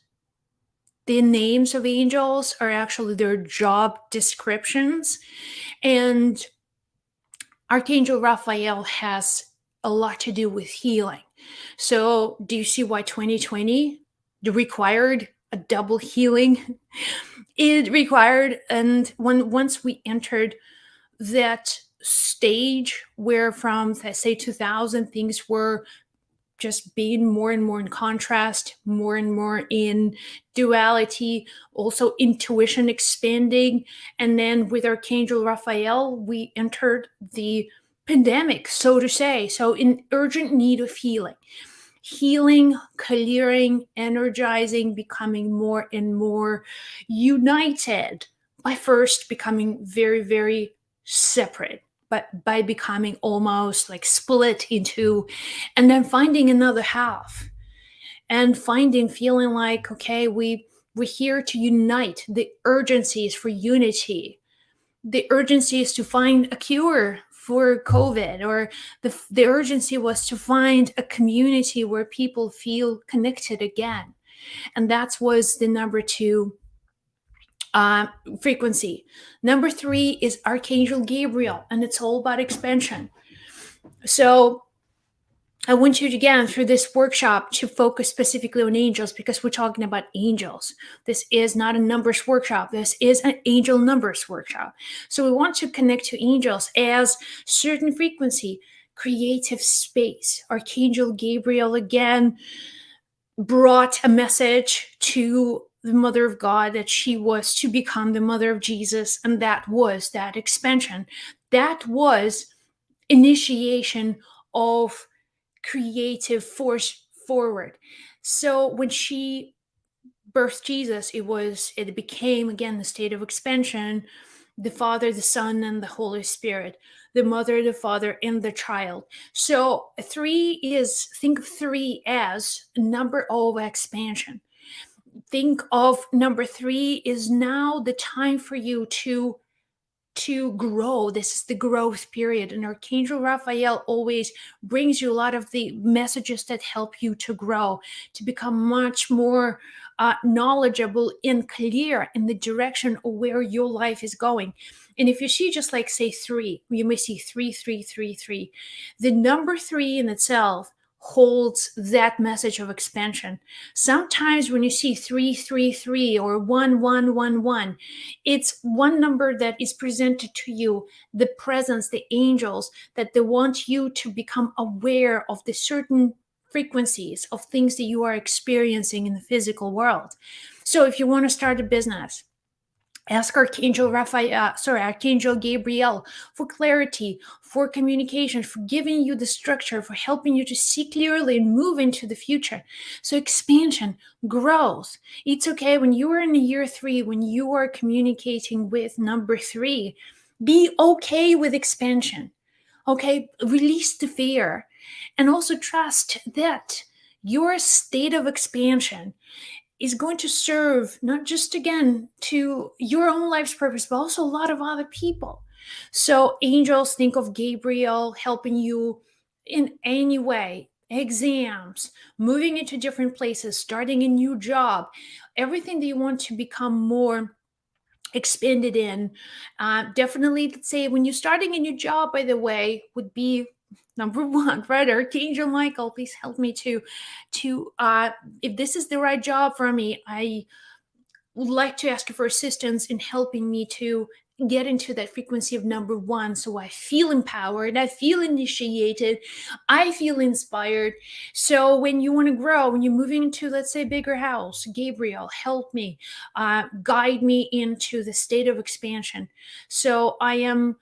The names of angels are actually their job descriptions. And Archangel Raphael has a lot to do with healing. So, do you see why 2020 required a double healing? It required, and once we entered that stage where from, let's say, 2000, things were just being more and more in contrast, more and more in duality, also intuition expanding. And then with Archangel Raphael, we entered the pandemic, so to say. So, in urgent need of healing, clearing, energizing, becoming more and more united by first becoming very, very separate, but by becoming almost like split into, and then finding another half, and feeling like, okay, we're here to unite. The urgency is for unity. The urgency is to find a cure for COVID, or the urgency was to find a community where people feel connected again. And that was the number two frequency. Number three is Archangel Gabriel, and it's all about expansion. So I want you to, again, through this workshop, to focus specifically on angels, because we're talking about angels. This is not a numbers workshop. This is an angel numbers workshop. So we want to connect to angels as certain frequency, creative space. Archangel Gabriel, again, brought a message to the Mother of God that she was to become the mother of Jesus, and that was that expansion. That was initiation of creative force forward. So when she birthed Jesus, it became, again, the state of expansion, the Father, the Son, and the Holy Spirit, the Mother, the Father, and the Child. So think of three as a number of expansion. Think of number three is now the time for you to grow. This is the growth period. And Archangel Raphael always brings you a lot of the messages that help you to grow, to become much more knowledgeable and clear in the direction of where your life is going. And if you see, just like, say, three, you may see three, three, three, three. The number three in itself holds that message of expansion. Sometimes when you see 333 or 1111, it's one number that is presented to you, the presence, the angels, that they want you to become aware of the certain frequencies of things that you are experiencing in the physical world. So if you want to start a business, ask Archangel Gabriel for clarity, for communication, for giving you the structure, for helping you to see clearly and move into the future. So expansion, growth. It's okay when you are in year three, when you are communicating with number three, be okay with expansion. Okay, release the fear, and also trust that your state of expansion is going to serve not just, again, to your own life's purpose, but also a lot of other people. So angels, think of Gabriel helping you in any way, exams, moving into different places, starting a new job, everything that you want to become more expanded in. Definitely, let's say, when you're starting a new job, by the way, would be number one, right? Archangel Michael, please help me to if this is the right job for me. I would like to ask you for assistance in helping me to get into that frequency of number one, so I feel empowered, I feel initiated, I feel inspired. So when you want to grow, when you're moving into, let's say, a bigger house, Gabriel, help me, guide me into the state of expansion. So I am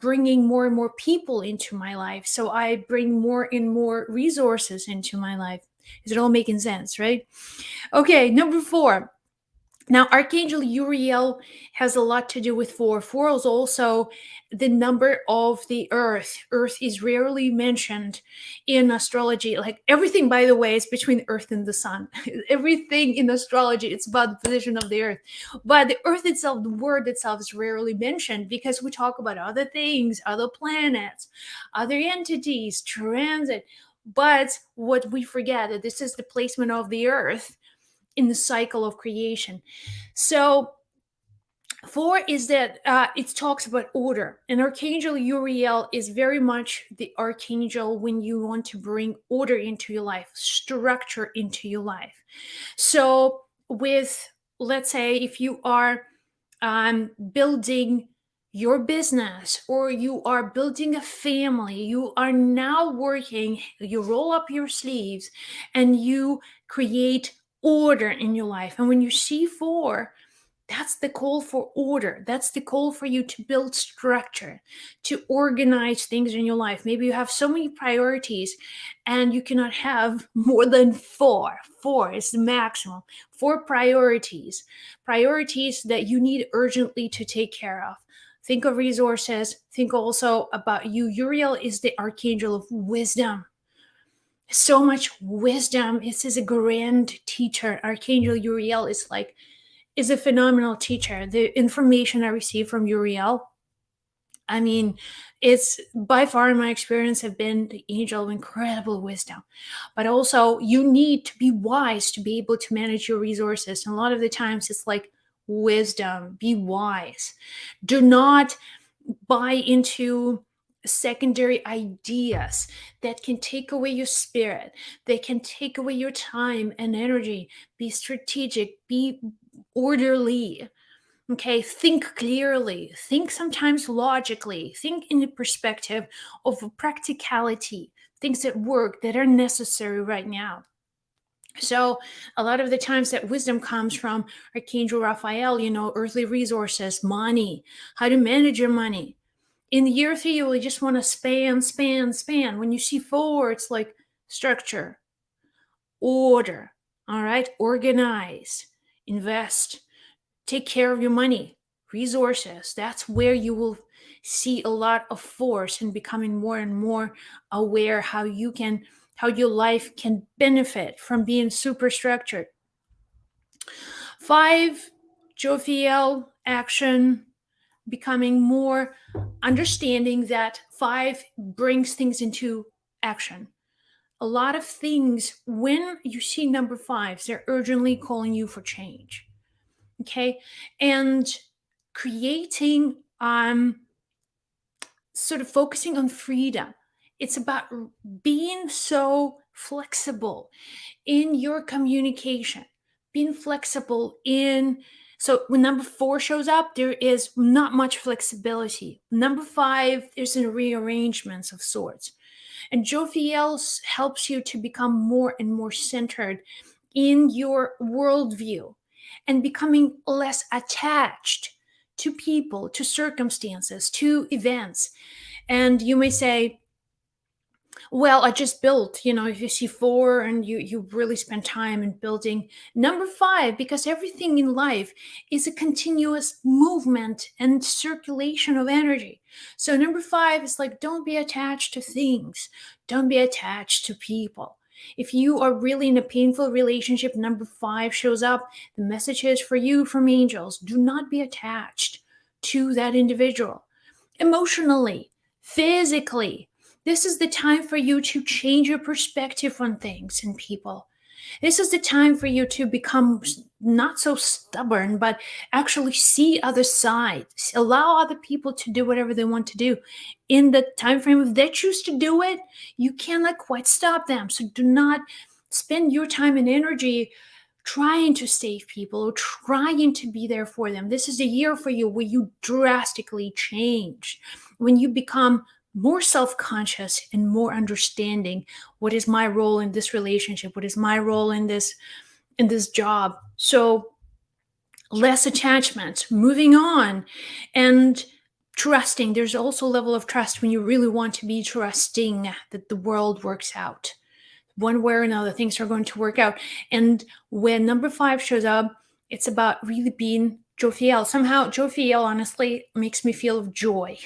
bringing more and more people into my life, so I bring more and more resources into my life. Is it all making sense, right? Okay, number four. Now, Archangel Uriel has a lot to do with four. Four is also the number of the earth. Earth is rarely mentioned in astrology. Like, everything, by the way, is between earth and the sun. Everything in astrology, it's about the position of the earth. But the earth itself, the word itself, is rarely mentioned, because we talk about other things, other planets, other entities, transit. But what we forget, that this is the placement of the earth in the cycle of creation. So four is that it talks about order, and Archangel Uriel is very much the archangel when you want to bring order into your life, structure into your life. So with, let's say, if you are building your business, or you are building a family, you are now working, you roll up your sleeves and you create order in your life. And when you see four, that's the call for order. That's the call for you to build structure, to organize things in your life. Maybe you have so many priorities and you cannot have more than four. Four is the maximum. Four priorities that you need urgently to take care of. Think of resources. Think also about you. Uriel is the archangel of wisdom. So much wisdom. This is a grand teacher. Archangel Uriel is a phenomenal teacher. The information I received from Uriel, I mean, it's by far, in my experience, have been the angel of incredible wisdom. But also, you need to be wise to be able to manage your resources. And a lot of the times it's like, wisdom, be wise. Do not buy into secondary ideas that can take away your spirit, they can take away your time and energy. Be strategic, be orderly. Okay, think clearly, think sometimes logically, think in the perspective of practicality, things that work, that are necessary right now. So, a lot of the times that wisdom comes from Archangel Raphael, earthly resources, money, how to manage your money. In the year three, you will just want to span, span, span. When you see four, it's like structure, order, all right, organize, invest, take care of your money, resources. That's where you will see a lot of force and becoming more and more aware how your life can benefit from being super structured. Five, jovial action, becoming more understanding that five brings things into action. A lot of things, when you see number fives, they're urgently calling you for change. Okay. And creating sort of focusing on freedom. It's about being so flexible in your communication, being flexible in. So when number four shows up, there is not much flexibility. Number five, there's a rearrangements of sorts. And Jovial helps you to become more and more centered in your worldview and becoming less attached to people, to circumstances, to events. And you may say, well, I just built, if you see four and you really spend time in building number five, because everything in life is a continuous movement and circulation of energy. So number five is like, don't be attached to things, don't be attached to people. If you are really in a painful relationship, number five shows up. The message is for you from angels: do not be attached to that individual emotionally, physically. This is the time for you to change your perspective on things and people. This is the time for you to become not so stubborn, but actually see other sides. Allow other people to do whatever they want to do. In the time frame, if they choose to do it, you cannot quite stop them. So do not spend your time and energy trying to save people or trying to be there for them. This is a year for you where you drastically change, when you become more self-conscious and more understanding. What is my role in this relationship? What is my role in this job? So less attachment, moving on, and trusting. There's also a level of trust when you really want to be trusting that the world works out. One way or another, things are going to work out. And when number five shows up, it's about really being jovial. Somehow, jovial honestly makes me feel of joy.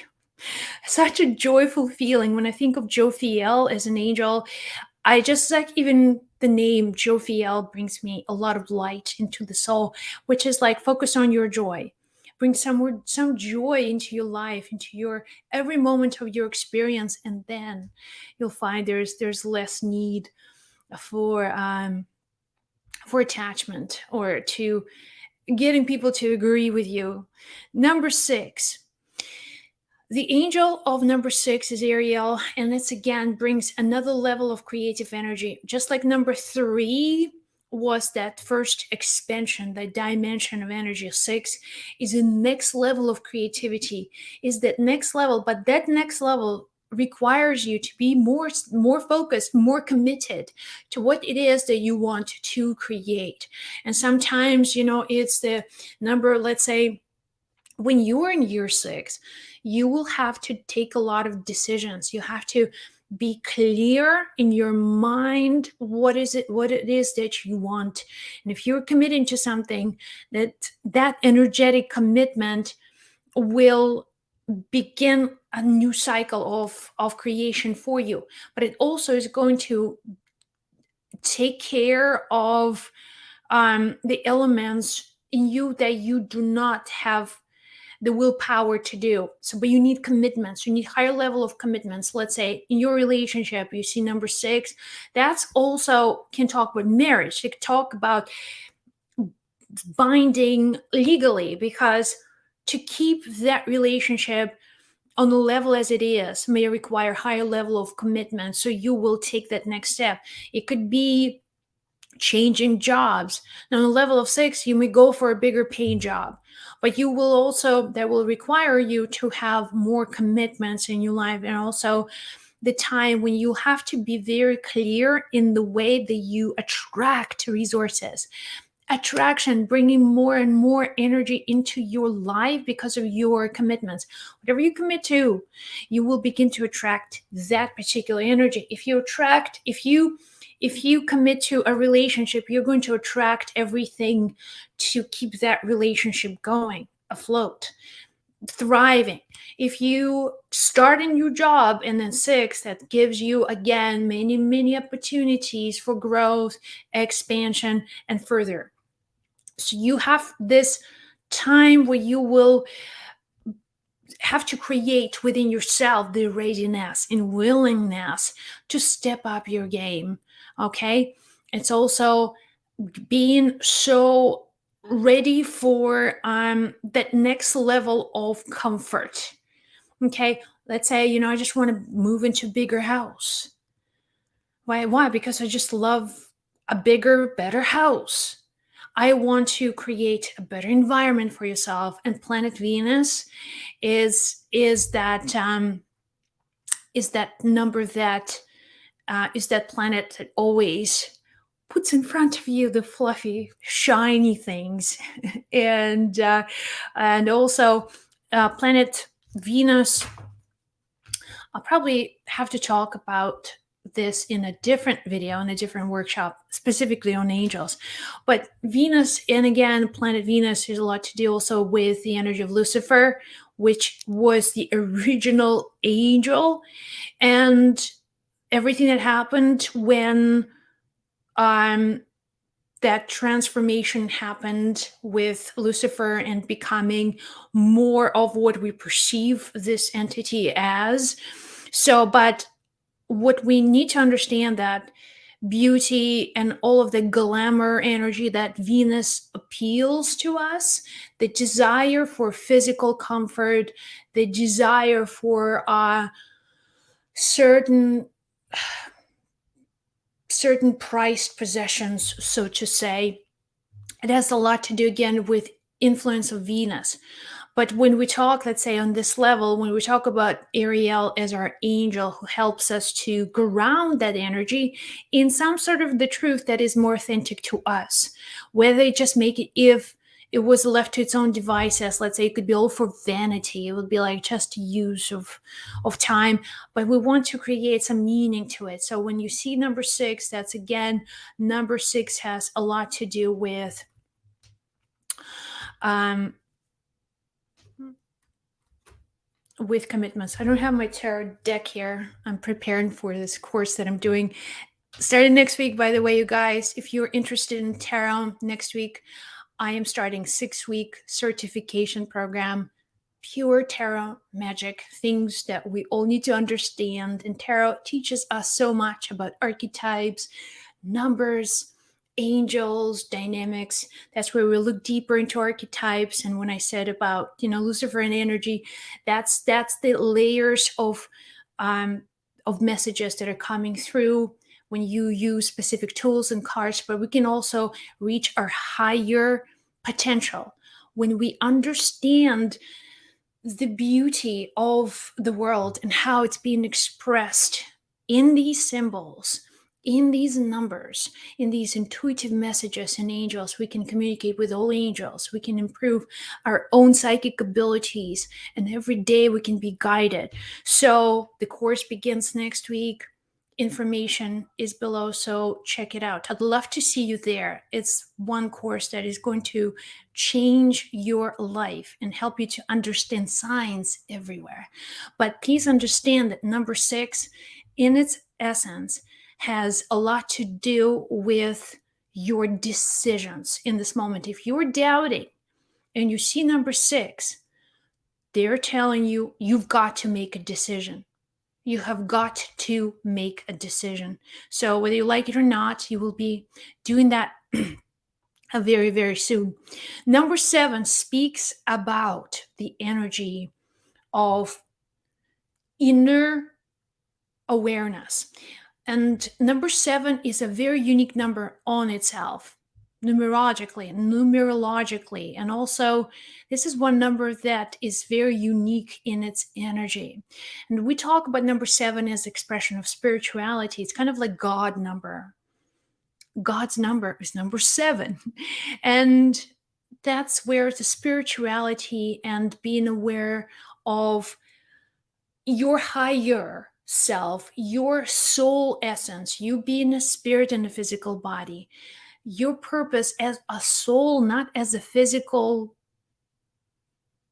Such a joyful feeling when I think of jovial as an angel. I just like, even the name Jovial brings me a lot of light into the soul, which is like, focus on your joy. Bring some joy into your life, into your every moment of your experience, and then you'll find there's less need for attachment or to getting people to agree with you. Number six, the angel of number six is Ariel, and this again brings another level of creative energy. Just like number three was that first expansion, that dimension of energy. Six is a next level of creativity, is that next level, but that next level requires you to be more focused, more committed to what it is that you want to create. And sometimes, it's the number, let's say, when you are in year six, you will have to take a lot of decisions. You have to be clear in your mind what it is that you want. And if you're committing to something, that energetic commitment will begin a new cycle of creation for you. But it also is going to take care of the elements in you that you do not have the willpower to do. So, but you need commitments. You need higher level of commitments. Let's say in your relationship, you see number six. That's also can talk about marriage. It can talk about binding legally, because to keep that relationship on the level as it is may require higher level of commitment, so you will take that next step. It could be changing jobs. Now, on the level of 6, you may go for a bigger paying job, but you will also, that will require you to have more commitments in your life, and also the time when you have to be very clear in the way that you attract resources. Attraction, bringing more and more energy into your life because of your commitments. Whatever you commit to, you will begin to attract that particular energy. If you commit to a relationship, you're going to attract everything to keep that relationship going, afloat, thriving. If you start a new job and then 6, that gives you again many, many opportunities for growth, expansion, and further. So you have this time where you will have to create within yourself the readiness and willingness to step up your game. Okay. It's also being so ready for that next level of comfort. Okay. Let's say, I just want to move into a bigger house. Why? Because I just love a bigger, better house. I want to create a better environment for yourself. And planet Venus is that number that is that planet that always puts in front of you the fluffy, shiny things, and also planet Venus. I'll probably have to talk about this in a different video, in a different workshop, specifically on angels. But Venus, and again, planet Venus, has a lot to do also with the energy of Lucifer, which was the original angel, and everything that happened when that transformation happened with Lucifer and becoming more of what we perceive this entity as. So, but what we need to understand, that beauty and all of the glamour energy that Venus appeals to us, the desire for physical comfort, the desire for certain priced possessions, so to say, it has a lot to do again with influence of Venus. But when we talk, let's say on this level, when we talk about Ariel as our angel who helps us to ground that energy in some sort of the truth that is more authentic to us, whether they just make it, if it was left to its own devices, let's say it could be all for vanity, it would be like just use of time, but we want to create some meaning to it. So when you see number 6, that's again, number 6 has a lot to do um, with commitments. I don't have my tarot deck here. I'm preparing for this course that I'm doing starting next week. By the way, you guys, if you're interested in tarot, next week I am starting 6-week certification program, pure tarot magic, things that we all need to understand. And tarot teaches us so much about archetypes, numbers, angels, dynamics. That's where we look deeper into archetypes. And when I said about Lucifer and energy, that's the layers of messages that are coming through when you use specific tools and cards. But we can also reach our higher potential when we understand the beauty of the world and how it's being expressed in these symbols, in these numbers, in these intuitive messages and angels. We can communicate with all angels. We can improve our own psychic abilities, and every day we can be guided. So the course begins next week. Information is below, so check it out. I'd love to see you there. It's one course that is going to change your life and help you to understand signs everywhere. But please understand that number 6, in its essence, has a lot to do with your decisions in this moment. If you're doubting and you see number 6, they're telling you you've got to make a decision. You have got to make a decision. So whether you like it or not, you will be doing that very, very soon. Number 7 speaks about the energy of inner awareness. And number seven is a very unique number on itself, numerologically. And also, this is one number that is very unique in its energy. And we talk about number seven as expression of spirituality. It's kind of like God number. God's number is number seven. And that's where the spirituality and being aware of your higher self, your soul essence, you being a spirit in a physical body, your purpose as a soul, not as a physical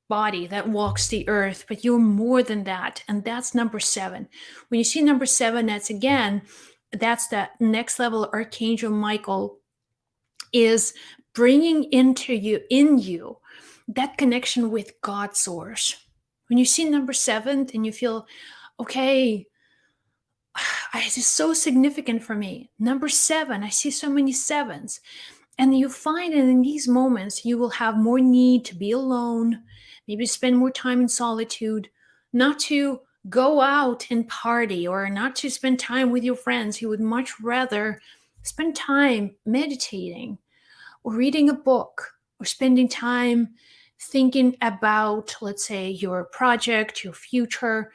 body that walks the earth, but you're more than that. And that's number seven. When you see number seven, that's the next level. Archangel Michael is bringing in you that connection with God source. When you see number seven and you feel, okay, it is so significant for me. Number seven, I see so many sevens. And you find that in these moments, you will have more need to be alone, maybe spend more time in solitude, not to go out and party or not to spend time with your friends. You would much rather spend time meditating or reading a book or spending time thinking about, let's say, your project, your future.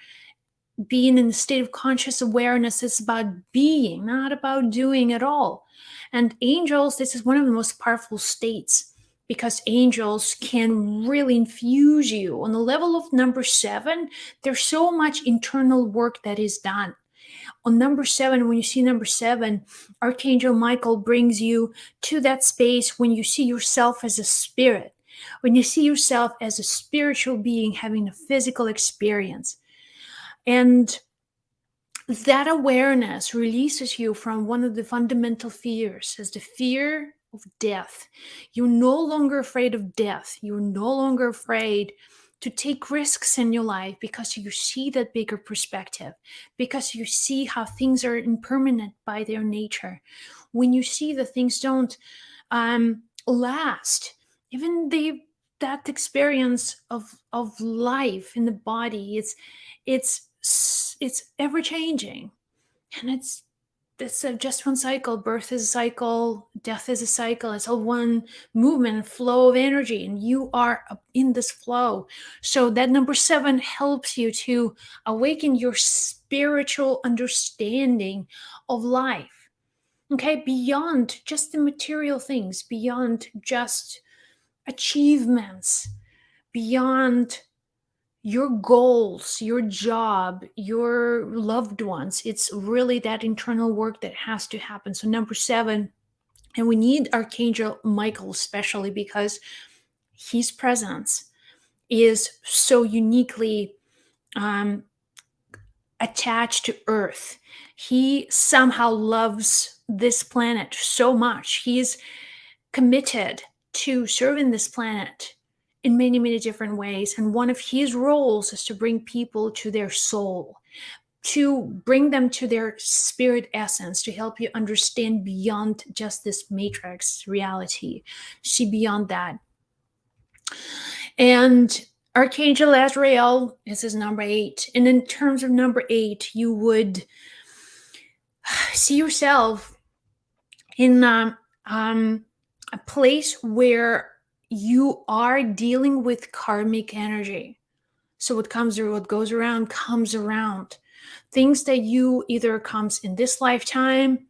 Being in a state of conscious awareness is about being, not about doing at all. And angels, this is one of the most powerful states because angels can really infuse you. On the level of number seven, there's so much internal work that is done. On number seven, when you see number seven, Archangel Michael brings you to that space when you see yourself as a spirit, when you see yourself as a spiritual being having a physical experience. And that awareness releases you from one of the fundamental fears, as the fear of death. You're no longer afraid of death. You're no longer afraid to take risks in your life because you see that bigger perspective, because you see how things are impermanent by their nature. When you see that things don't last, even that experience of life in the body, it's ever changing, and just one cycle. Birth is a cycle, death is a cycle. It's all one movement and flow of energy, and you are in this flow. So that number seven helps you to awaken your spiritual understanding of life, okay, beyond just the material things, beyond just achievements, beyond your goals, your job, your loved ones. It's really that internal work that has to happen. So, number seven, and we need Archangel Michael, especially because his presence is so uniquely um, attached to Earth. He somehow loves this planet so much. He's committed to serving this planet in many, many different ways. And one of his roles is to bring people to their soul, to bring them to their spirit essence, to help you understand beyond just this matrix reality, see beyond that. And Archangel Azrael is his number eight. And in terms of number eight, you would see yourself in a place where you are dealing with karmic energy. So what goes around comes around. Things that you either comes in this lifetime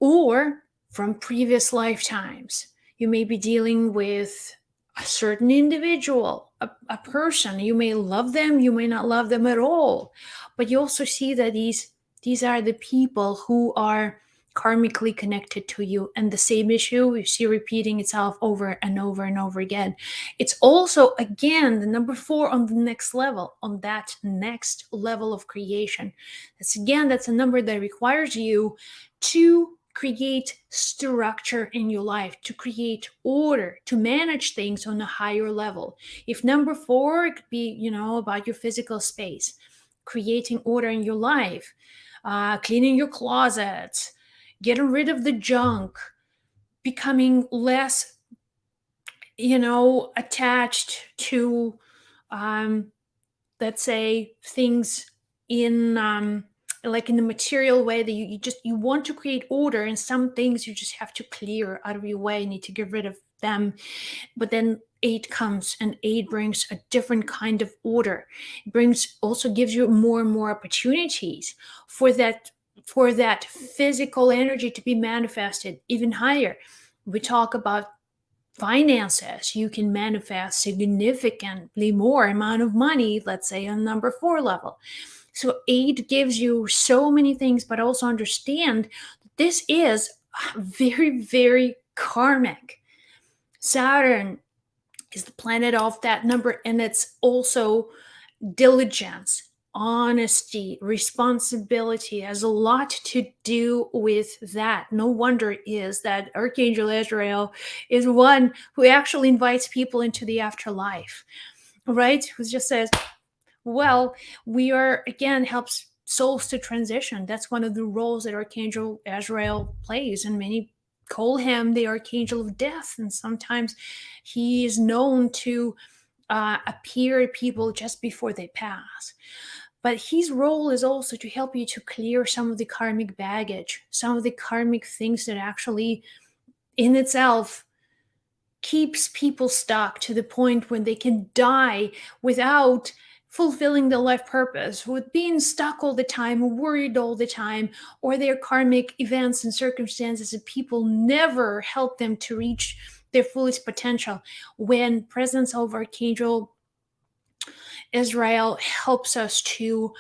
or from previous lifetimes. You may be dealing with a certain individual, a person. You may love them, you may not love them at all. But you also see that these are the people who are karmically connected to you, and the same issue you see repeating itself over and over and over again. It's also, again, the number four on the next level, on that next level of creation. That's a number that requires you to create structure in your life, to create order, to manage things on a higher level. If number four, it could be, about your physical space, creating order in your life, cleaning your closet, getting rid of the junk, becoming less, attached to, let's say, things in like in the material way, that you want to create order, and some things you just have to clear out of your way, you need to get rid of them. But then 8 comes, and 8 brings a different kind of order. It brings, also gives you more and more opportunities for that physical energy to be manifested even higher. We talk about finances. You can manifest significantly more amount of money, let's say on number 4 level. So 8 gives you so many things, but also understand this is very, very karmic. Saturn is the planet of that number, and it's also diligence, honesty, responsibility, has a lot to do with that. No wonder is that Archangel Israel is one who actually invites people into the afterlife, right? Who just says, well, we are, again, helps souls to transition. That's one of the roles that Archangel Azrael plays, and many call him the Archangel of Death. And sometimes he is known to appear at people just before they pass. But his role is also to help you to clear some of the karmic baggage, some of the karmic things that actually in itself keeps people stuck to the point when they can die without fulfilling the life purpose, with being stuck all the time, worried all the time, or their karmic events and circumstances that people never help them to reach their fullest potential. When presence of Archangel Israel helps us to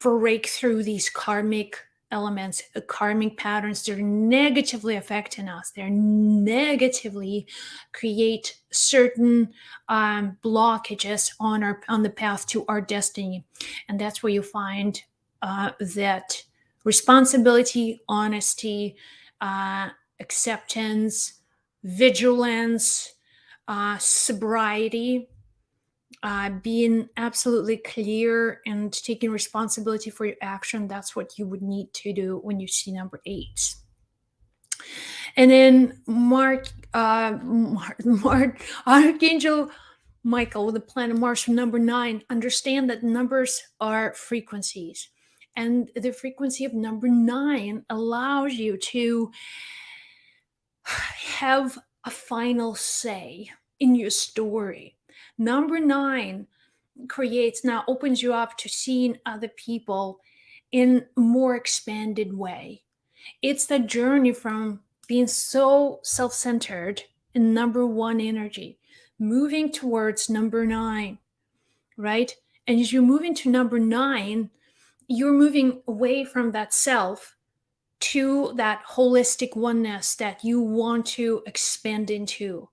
break through these karmic elements, karmic patterns that are negatively affecting us. They're negatively create certain blockages on the path to our destiny, and that's where you find that responsibility, honesty, acceptance, vigilance, sobriety, being absolutely clear and taking responsibility for your action. That's what you would need to do when you see number 8. And then Archangel Michael with the planet Mars from number 9. Understand that numbers are frequencies, and the frequency of number 9 allows you to have a final say in your story. Number 9 opens you up to seeing other people in a more expanded way. It's the journey from being so self-centered in number 1 energy, moving towards number 9, right? And as you're moving to number 9, you're moving away from that self to that holistic oneness that you want to expand into.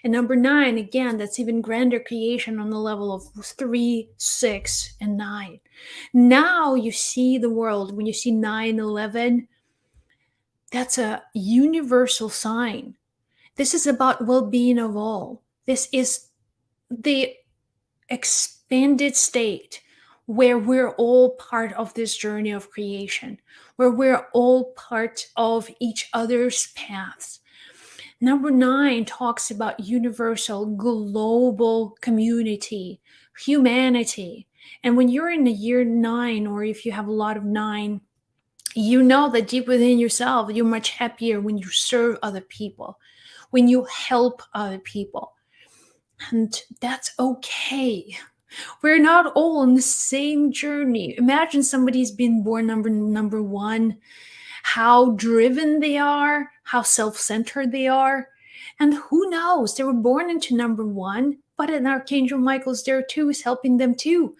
And number 9, again, that's even grander creation on the level of 3, 6, and 9. Now you see the world, when you see 9/11, that's a universal sign. This is about well-being of all. This is the expanded state where we're all part of this journey of creation, where we're all part of each other's paths. Number 9 talks about universal global community, humanity. And when you're in the year 9, or if you have a lot of 9, you know that deep within yourself, you're much happier when you serve other people, when you help other people. And that's okay. We're not all on the same journey. Imagine somebody's been born number 1, how driven they are, how self-centered they are. And who knows, they were born into number 1, but an Archangel Michael's there too, is helping them too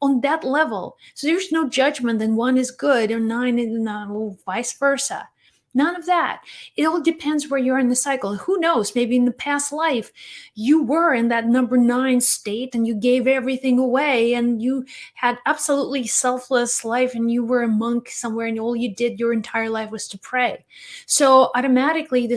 on that level. So there's no judgment that 1 is good or 9 is not, or vice versa. None of that. It all depends where you are in the cycle. Who knows? Maybe in the past life, you were in that number 9 state and you gave everything away and you had absolutely selfless life and you were a monk somewhere and all you did your entire life was to pray. So automatically the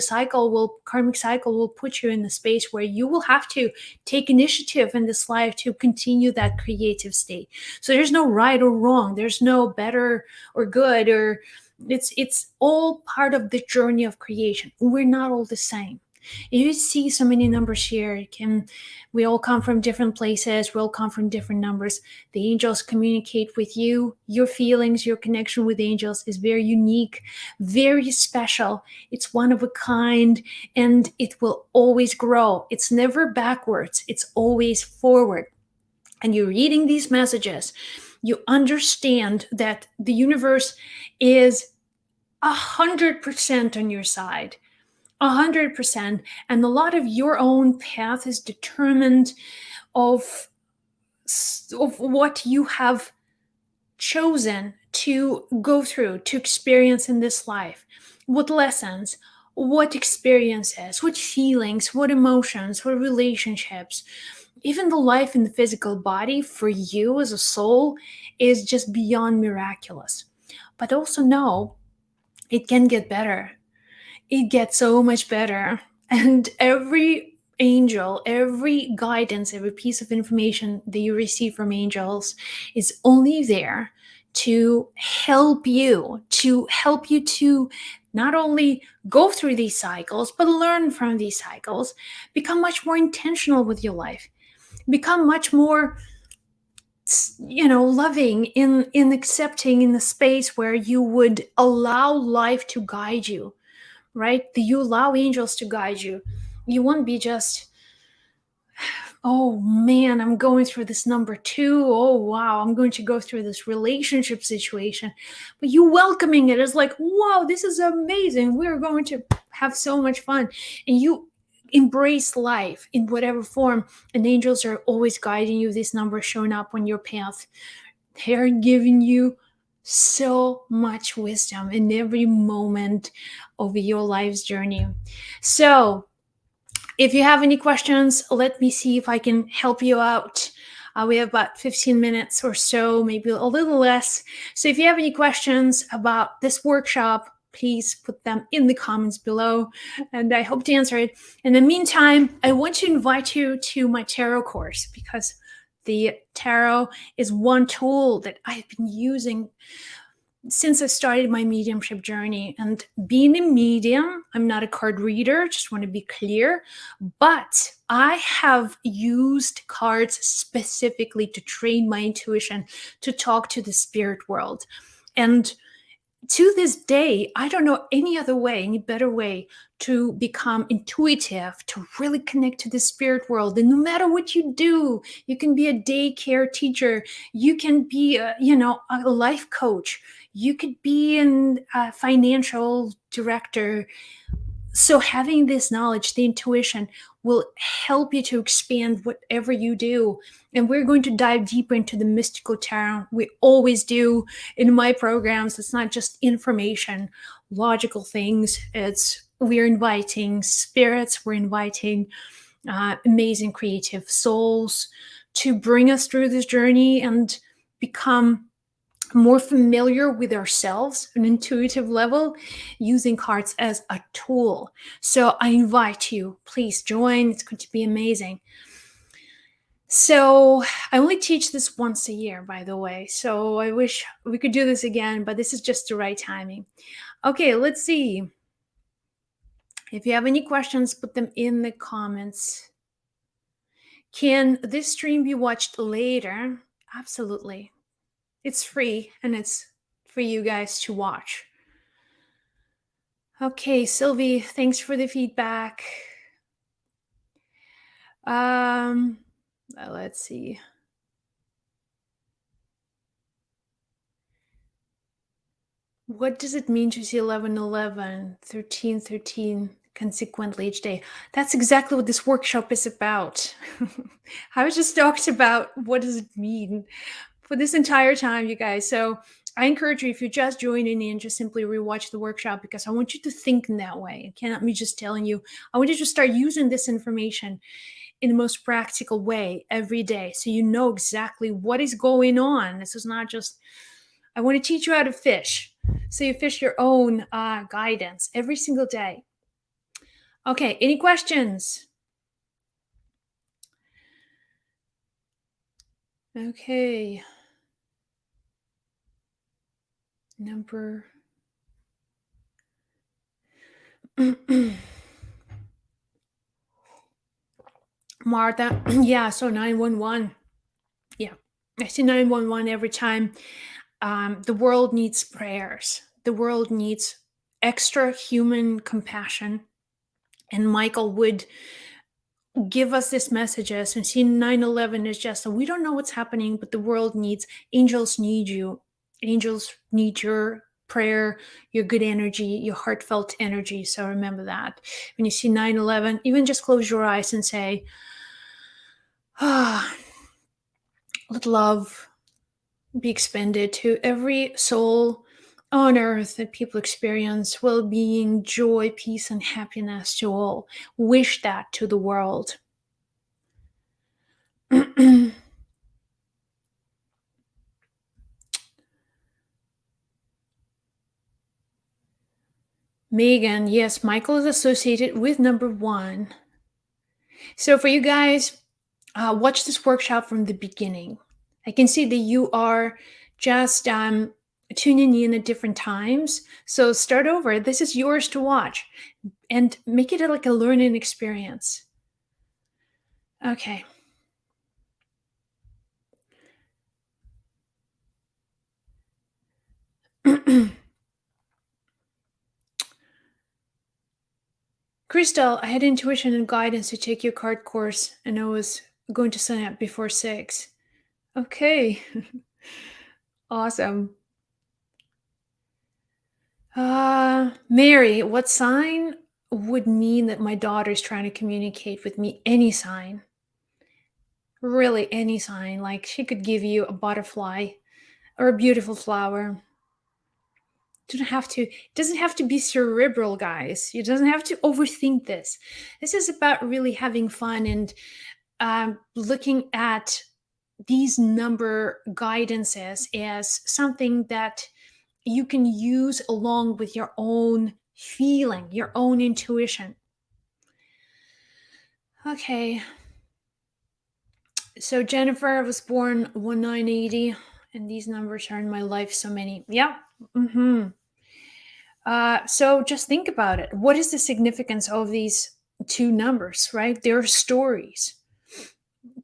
karmic cycle will put you in the space where you will have to take initiative in this life to continue that creative state. So there's no right or wrong. There's no better or good, or it's all part of the journey of creation. We're not all the same. You see so many numbers here. We all come from different places. We all come from different numbers. The angels communicate with you. Your feelings, your connection with angels is very unique, very special. It's one of a kind, and it will always grow. It's never backwards. It's always forward. And you're reading these messages, you understand that the universe is 100% on your side. 100%. And a lot of your own path is determined of what you have chosen to go through, to experience in this life. What lessons, what experiences, what feelings, what emotions, what relationships. Even the life in the physical body for you as a soul is just beyond miraculous. But also know it can get better. It gets so much better. And every angel, every guidance, every piece of information that you receive from angels is only there to help you to not only go through these cycles, but learn from these cycles, become much more intentional with your life, become much more loving in accepting in the space where you would allow life to guide you, right? You allow angels to guide you. You won't be just, oh man, I'm going through this number two. Oh wow, I'm going to go through this relationship situation. But you welcoming it as like, wow, this is amazing. We're going to have so much fun. And you embrace life in whatever form. And angels are always guiding you. These numbers showing up on your path. They're giving you so much wisdom in every moment of your life's journey. So, if you have any questions, let me see if I can help you out. We have about 15 minutes or so, maybe a little less. So, if you have any questions about this workshop, please put them in the comments below, and I hope to answer it. In the meantime, I want to invite you to my tarot course, because the tarot is one tool that I've been using since I started my mediumship journey. And being a medium, I'm not a card reader, just want to be clear, but I have used cards specifically to train my intuition, to talk to the spirit world. And to this day, I don't know any other way, any better way to become intuitive, to really connect to the spirit world. And no matter what you do, you can be a daycare teacher, you can be a life coach, you could be a financial director. So having this knowledge, the intuition, will help you to expand whatever you do. And we're going to dive deeper into the mystical tarot. We always do in my programs. It's not just information, logical things. We're inviting spirits, we're inviting amazing creative souls to bring us through this journey and become more familiar with ourselves on an intuitive level, using cards as a tool. So I invite you, please join. It's going to be amazing. So I only teach this once a year, by the way. So I wish we could do this again, but this is just the right timing. Okay, let's see. If you have any questions, put them in the comments. Can this stream be watched later? Absolutely. It's free, and it's for you guys to watch. Okay, Sylvie, thanks for the feedback. Let's see. What does it mean to see 1111, 1313 consequently each day? That's exactly what this workshop is about. I was just talked about what does it mean for this entire time, you guys. So I encourage you, if you're just joining in, just simply rewatch the workshop, because I want you to think in that way. It cannot be just telling you. I want you to start using this information in the most practical way every day, so you know exactly what is going on. This is not just, I want to teach you how to fish, so you fish your own guidance every single day. Okay, any questions? Okay. Number Martha. Yeah, so 911. Yeah, I see 911 every time. The world needs prayers. The world needs extra human compassion. And Michael would give us these messages, and see 911 is just, we don't know what's happening, but the world needs, angels need you. Angels need your prayer, your good energy, your heartfelt energy. So remember that. When you see 911, even just close your eyes and say, ah, let love be expended to every soul on earth, that people experience well-being, joy, peace, and happiness to all. Wish that to the world. Megan, yes, Michael is associated with number one. So for you guys, watch this workshop from the beginning. I can see that you are just tuning in at different times. So start over. This is yours to watch and make it like a learning experience. Okay. Crystal, I had intuition and guidance to take your card course, and I was going to sign up before 6. Okay. Awesome. Mary, what sign would mean that my daughter's trying to communicate with me? Any sign. Really, any sign. Like she could give you a butterfly or a beautiful flower. Doesn't have to be cerebral, guys. You doesn't have to overthink this. This is about really having fun and looking at these number guidances as something that you can use along with your own feeling, your own intuition. Okay. So Jennifer was born 1980, and these numbers are in my life so many. Yeah. Mm-hmm. So just think about it. What is the significance of these two numbers, right? Their stories.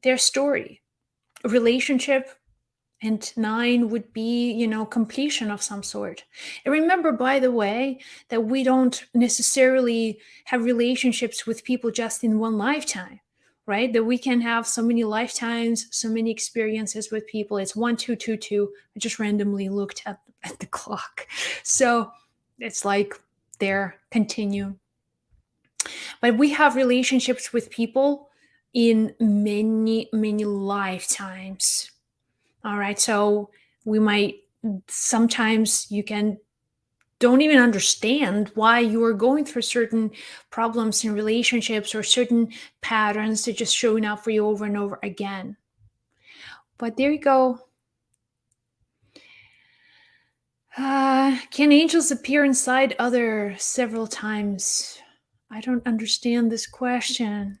Their story. Relationship, and 9 would be, completion of some sort. And remember, by the way, that we don't necessarily have relationships with people just in one lifetime, right? That we can have so many lifetimes, so many experiences with people. It's 1222. I just randomly looked at the clock. So it's like there, continue. But we have relationships with people in many, many lifetimes. All right. So we might, sometimes you can don't even understand why you are going through certain problems in relationships or certain patterns that just showing up for you over and over again. But there you go. Can angels appear inside other several times? I don't understand this question.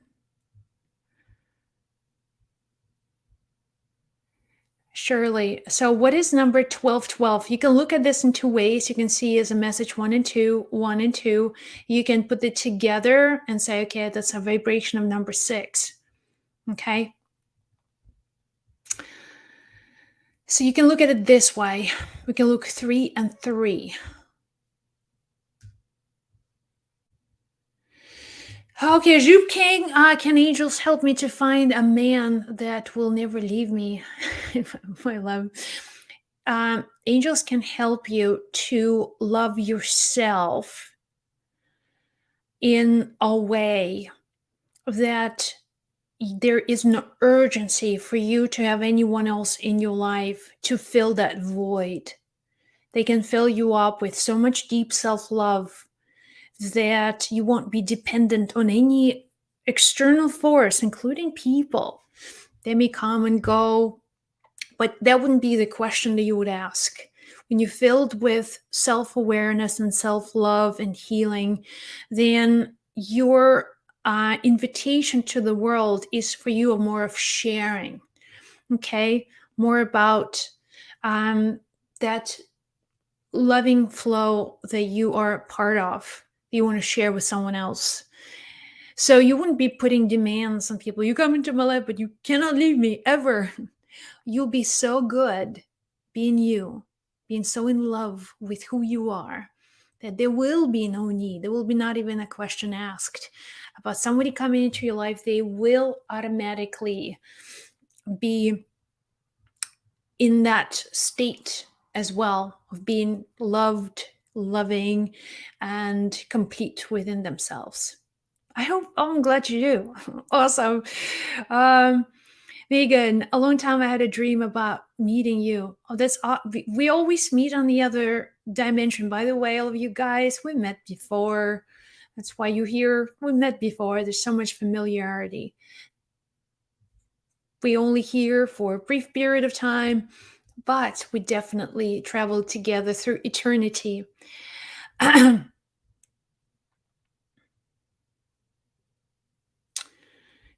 Surely. So, what is number 1212? You can look at this in two ways. You can see as a message 1 and 2, 1 and 2. You can put it together and say, okay, that's a vibration of number 6. Okay. So, you can look at it this way. We can look 3 and 3. Okay, Jupe King, can angels help me to find a man that will never leave me? My love. Angels can help you to love yourself in a way that there is no urgency for you to have anyone else in your life to fill that void. They can fill you up with so much deep self love that you won't be dependent on any external force, including people. They may come and go, but that wouldn't be the question that you would ask. When you're filled with self awareness and self love and healing, then your invitation to the world is for you more of sharing, okay? More about that loving flow that you are part of, that you want to share with someone else. So you wouldn't be putting demands on people. You come into my life, but you cannot leave me ever. You'll be so good being you, being so in love with who you are, that there will be no need. There will be not even a question asked about somebody coming into your life. They will automatically be in that state as well of being loved, loving, and complete within themselves. I'm glad you do. Awesome. Um, Megan, a long time I had a dream about meeting you. Oh, we always meet on the other dimension. By the way, all of you guys, we met before. That's why you're here. We met before. There's so much familiarity. We only here for a brief period of time, but we definitely traveled together through eternity.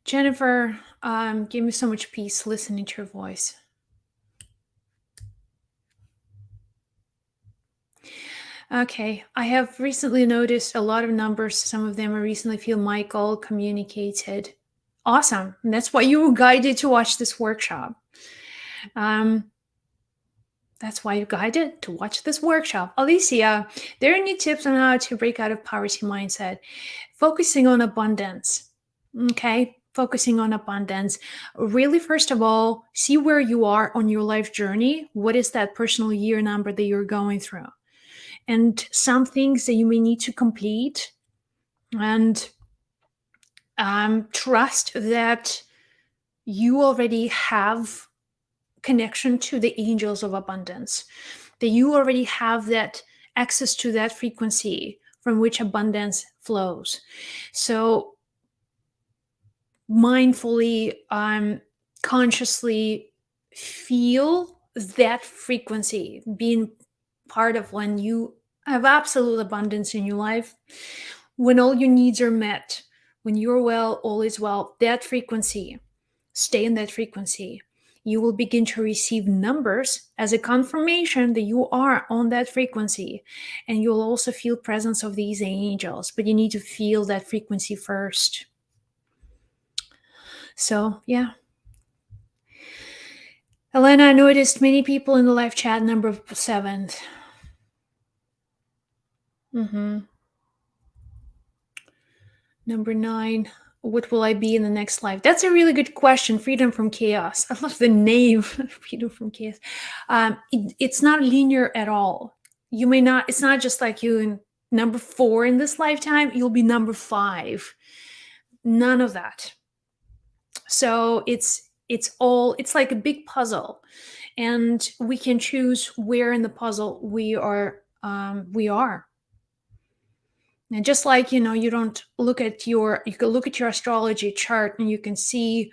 Jennifer gave me so much peace listening to your voice. Okay, I have recently noticed a lot of numbers. Some of them I recently feel Michael communicated. Awesome. And that's why you were guided to watch this workshop. Um, that's why you're guided to watch this workshop. Alicia, there are any tips on how to break out of poverty mindset? Focusing on abundance. Okay, focusing on abundance. Really, first of all, see where you are on your life journey. What is that personal year number that you're going through? And some things that you may need to complete, and trust that you already have connection to the angels of abundance, that you already have that access to that frequency from which abundance flows. So mindfully, consciously feel that frequency being part of when you have absolute abundance in your life, when all your needs are met, when you're well, all is well. That frequency, stay in that frequency. You will begin to receive numbers as a confirmation that you are on that frequency. And you'll also feel presence of these angels, but you need to feel that frequency first. So, yeah. Elena, I noticed many people in the live chat number 7. Number 9. What will I be in the next life? That's a really good question. Freedom from chaos. I love the name. Freedom from chaos. It's not linear at all. You may not. It's not just like you in number 4 in this lifetime. You'll be number 5. None of that. So it's like a big puzzle, and we can choose where in the puzzle we are. And just like, you don't look at you can look at your astrology chart and you can see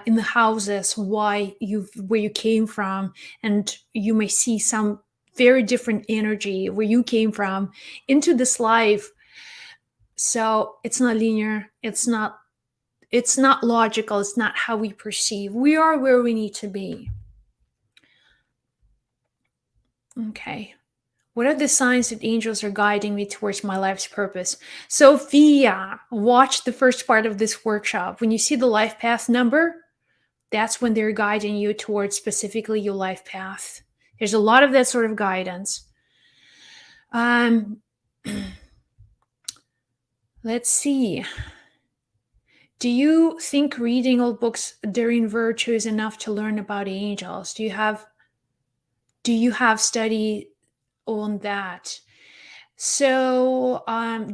in the houses where you came from, and you may see some very different energy where you came from into this life. So it's not linear. It's not logical. It's not how we perceive. We are where we need to be. Okay. What are the signs that angels are guiding me towards my life's purpose? Sophia, watch the first part of this workshop. When you see the life path number, that's when they're guiding you towards specifically your life path. There's a lot of that sort of guidance. Let's see. Do you think reading old books during virtue is enough to learn about angels? Do you have study on that? So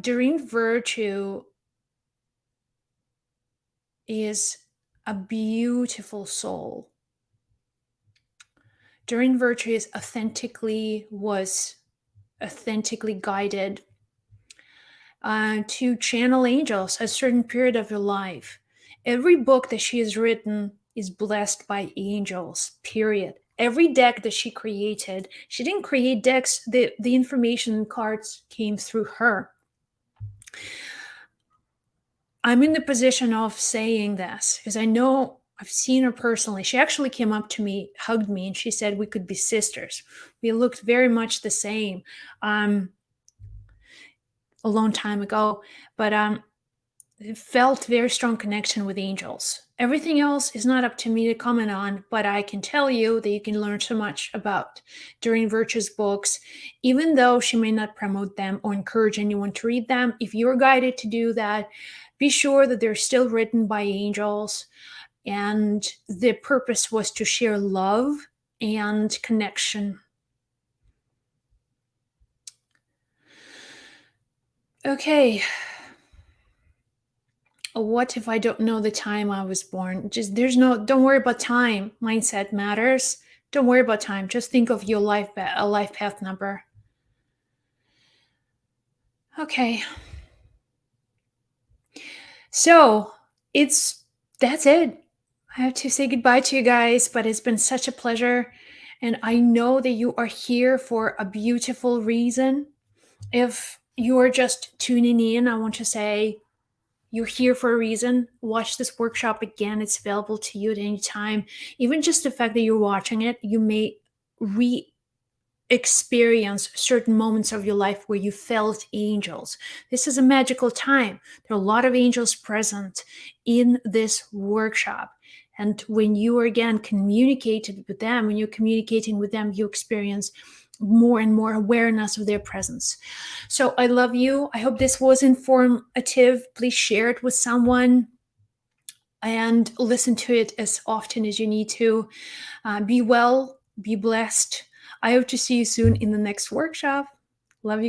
during virtue is a beautiful soul. During virtue is was authentically guided to channel angels a certain period of your life. Every book that she has written is blessed by angels, period. Every deck that she created, she didn't create decks, the information cards came through her. I'm in the position of saying this because I know I've seen her personally. She actually came up to me, hugged me, and she said we could be sisters. We looked very much the same a long time ago. But felt very strong connection with angels. Everything else is not up to me to comment on, but I can tell you that you can learn so much about during Virtue's books, even though she may not promote them or encourage anyone to read them. If you're guided to do that, be sure that they're still written by angels, and the purpose was to share love and connection. Okay, what if I don't know the time I was born? Just don't worry about time. Mindset matters. Don't worry about time. Just think of your a life path number. Okay. So, it's that's it. I have to say goodbye to you guys, but it's been such a pleasure, and I know that you are here for a beautiful reason. If you are just tuning in, I want to say you're here for a reason. Watch this workshop again. It's available to you at any time. Even just the fact that you're watching it, you may re experience certain moments of your life where you felt angels. This is a magical time. There are a lot of angels present in this workshop. And when you are again communicated with them, when you're communicating with them, you experience more and more awareness of their presence. So I love you. I hope this was informative. Please share it with someone and listen to it as often as you need to. Be well, be blessed. I hope to see you soon in the next workshop. Love you.